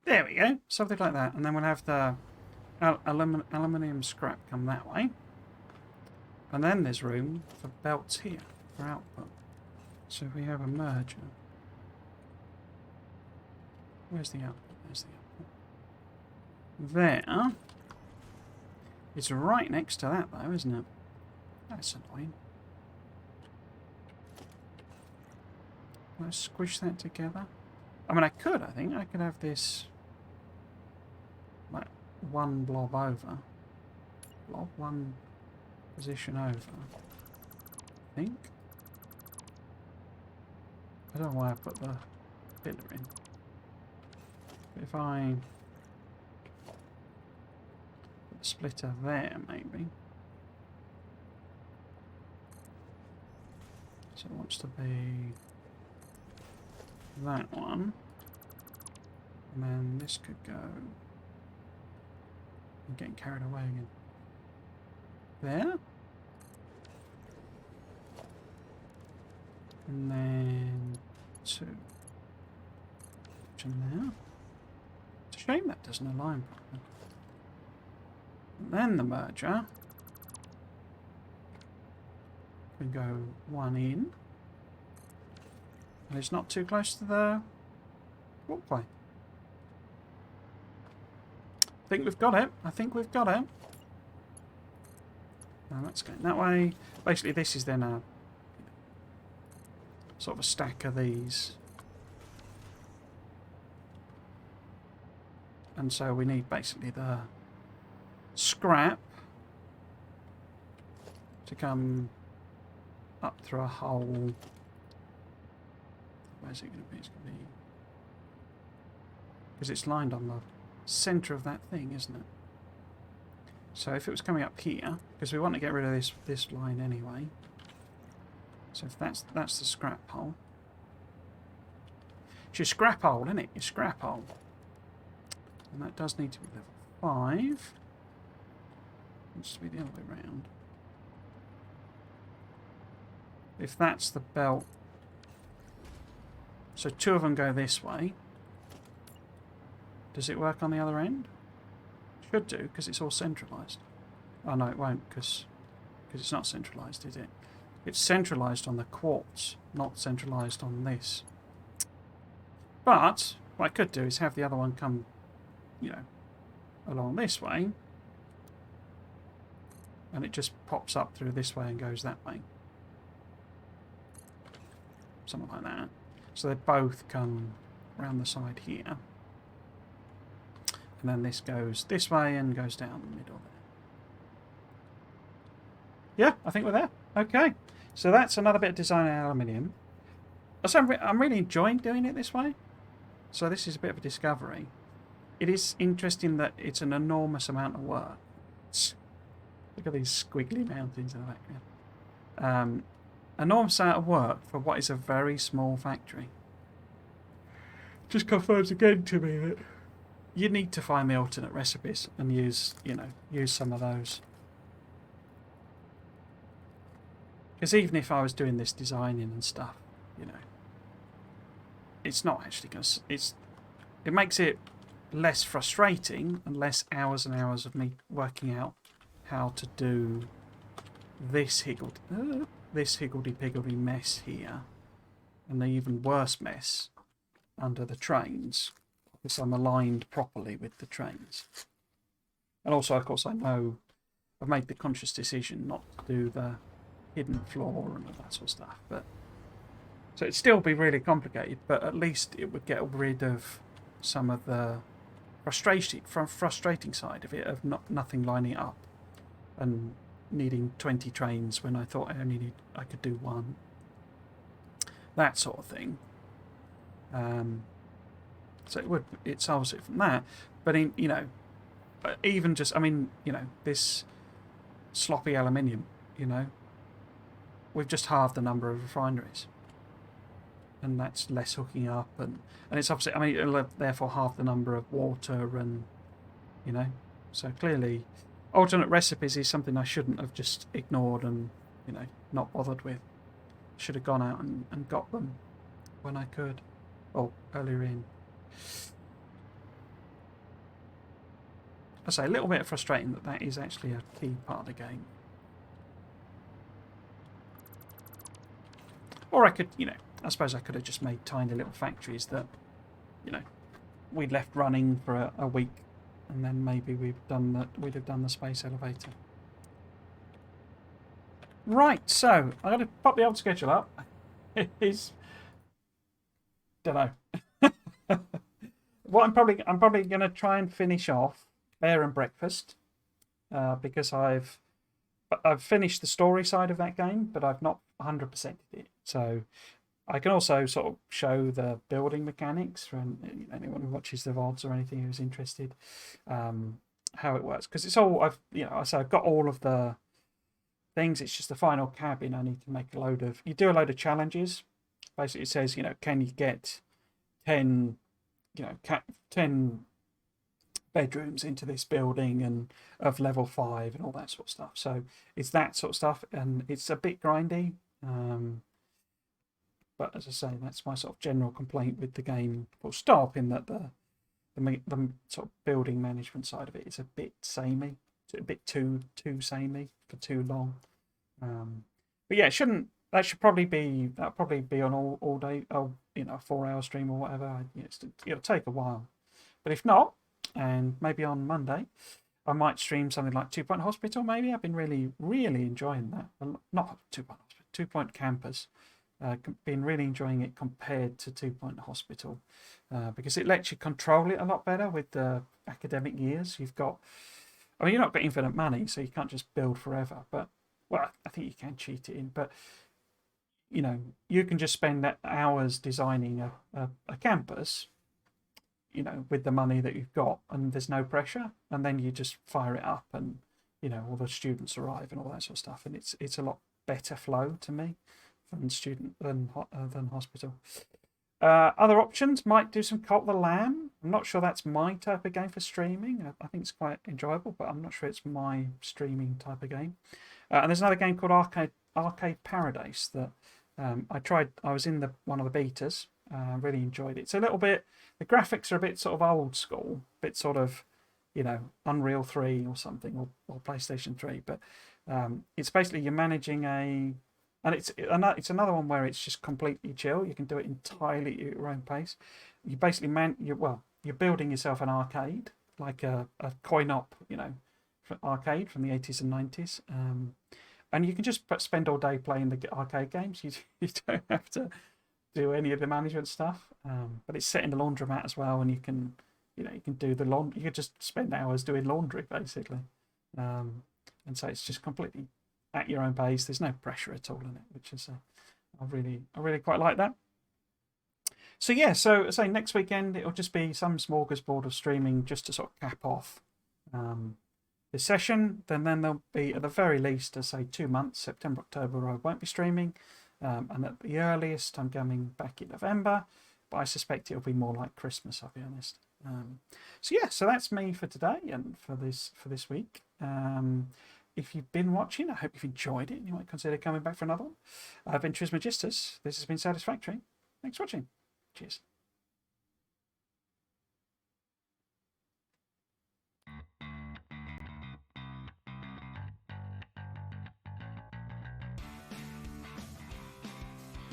A: There we go, something like that. And then we'll have the aluminium scrap come that way. And then there's room for belts here for output. So if we have a merger. Where's the output? There's the output. There. It's right next to that though, isn't it? That's annoying. Let's squish that together. I mean, I think I could have this like one blob over. One position over. I think. I don't know why I put the pillar in. But if I put the splitter there, maybe. So it wants to be that one. And then this could go. I'm getting carried away again. There. And then 2. In there. It's a shame that doesn't align properly. And then the merger can go 1 in. And it's not too close to the walkway. I think we've got it. I think we've got it. Now that's going that way. Basically, this is then a sort of a stack of these. And so we need basically the scrap to come up through a hole. Where's it going to be? It's going to be... because it's lined on the centre of that thing, isn't it? So if it was coming up here, because we want to get rid of this line anyway. So if that's the scrap hole. It's your scrap hole, isn't it? Your scrap hole. And that does need to be level 5. It needs to be the other way around. If that's the belt. So 2 of them go this way. Does it work on the other end? Should do, because it's all centralised. Oh no, it won't, because it's not centralised, is it? It's centralised on the quartz, not centralised on this. But what I could do is have the other one come, you know, along this way, and it just pops up through this way and goes that way. Something like that. So they both come around the side here. And then this goes this way and goes down the middle there. Yeah, I think we're there. Okay. So that's another bit of design in aluminium. So I'm really enjoying doing it this way. So this is a bit of a discovery. It is interesting that it's an enormous amount of work. Look at these squiggly mountains in the background. Enormous amount of work for what is a very small factory. Just confirms again to me that you need to find the alternate recipes and use some of those. Because even if I was doing this designing and stuff, it's not actually going to... It makes it less frustrating and less hours and hours of me working out how to do this higgledy-piggledy mess here, and the even worse mess under the trains, because I'm aligned properly with the trains. And also, of course, I know I've made the conscious decision not to do the hidden floor and all that sort of stuff. But so it'd still be really complicated, but at least it would get rid of some of the frustrating side of it, of nothing lining up and needing 20 trains when I thought I could do 1. That sort of thing. So it solves it from that. But even just, I mean, you know, this sloppy aluminium, you know, we've just halved the number of refineries. And that's less hooking up, and it's obviously, I mean, it'll have therefore half the number of water, and you know, so clearly alternate recipes is something I shouldn't have just ignored and, you know, not bothered with. Should have gone out and got them when I could, or earlier in. I say, a little bit frustrating that is actually a key part of the game. Or I could, you know, I suppose I could have just made tiny little factories that, you know, we'd left running for a week, and then maybe we'd have done the space elevator. Right, so I'm going to pop the old schedule up. It is, don't know. What I'm probably going to try and finish off Bear and Breakfast, because I've finished the story side of that game, but I've not 100%ed it. So I can also sort of show the building mechanics for anyone who watches the VODs or anything who's interested, how it works, because it's all I've got all of the things. It's just the final cabin. I need to make you do a load of challenges. Basically, it says, you know, can you get 10 bedrooms into this building and of level 5 and all that sort of stuff. So it's that sort of stuff, and it's a bit grindy. But as I say, that's my sort of general complaint with the game. Full stop. In that the sort of building management side of it is a bit samey, a bit too samey for too long. But yeah, that should probably be on all day. Oh, you know, a 4-hour stream or whatever. It'll take a while, but if not, and maybe on Monday, I might stream something like 2 Point Hospital. Maybe I've been really enjoying that. Well, not 2 Point Hospital, 2 Point Campus. Been really enjoying it compared to 2 Point Hospital, because it lets you control it a lot better with the academic years. You've got, I mean, you're not got infinite money, so you can't just build forever. But, well, I think you can cheat it in. But, you know, you can just spend hours designing a campus, you know, with the money that you've got, and there's no pressure. And then you just fire it up, and, you know, all the students arrive and all that sort of stuff. And it's a lot better flow to me than hospital. Other options might do some Cult the Lamb. I'm not sure that's my type of game for streaming. I think it's quite enjoyable, but I'm not sure it's my streaming type of game. And there's another game called Arcade Paradise that I tried. I was in one of the betas. Really enjoyed it. It's a little bit, the graphics are a bit sort of old school, bit sort of, you know, Unreal 3 or something, or PlayStation 3. But it's basically you're managing and it's another one where it's just completely chill. You can do it entirely at your own pace. You basically you're building yourself an arcade, like a coin-op, you know, arcade from the 80s and 90s. And you can just spend all day playing the arcade games. You don't have to do any of the management stuff. But it's set in the laundromat as well, and you can do the laundry. You could just spend hours doing laundry basically. And so it's just completely at your own pace. There's no pressure at all in it, which is I really quite like that. So yeah, so say next weekend it'll just be some smorgasbord of streaming just to sort of cap off this session. Then there'll be at the very least, say 2 months, September, October, I won't be streaming, and at the earliest I'm coming back in November, but I suspect it'll be more like Christmas, I'll be honest. So yeah, so that's me for today and for this week. If you've been watching, I hope you've enjoyed it and you might consider coming back for another one. I've been Trismegistus. This has been Satisfactory. Thanks for watching. Cheers.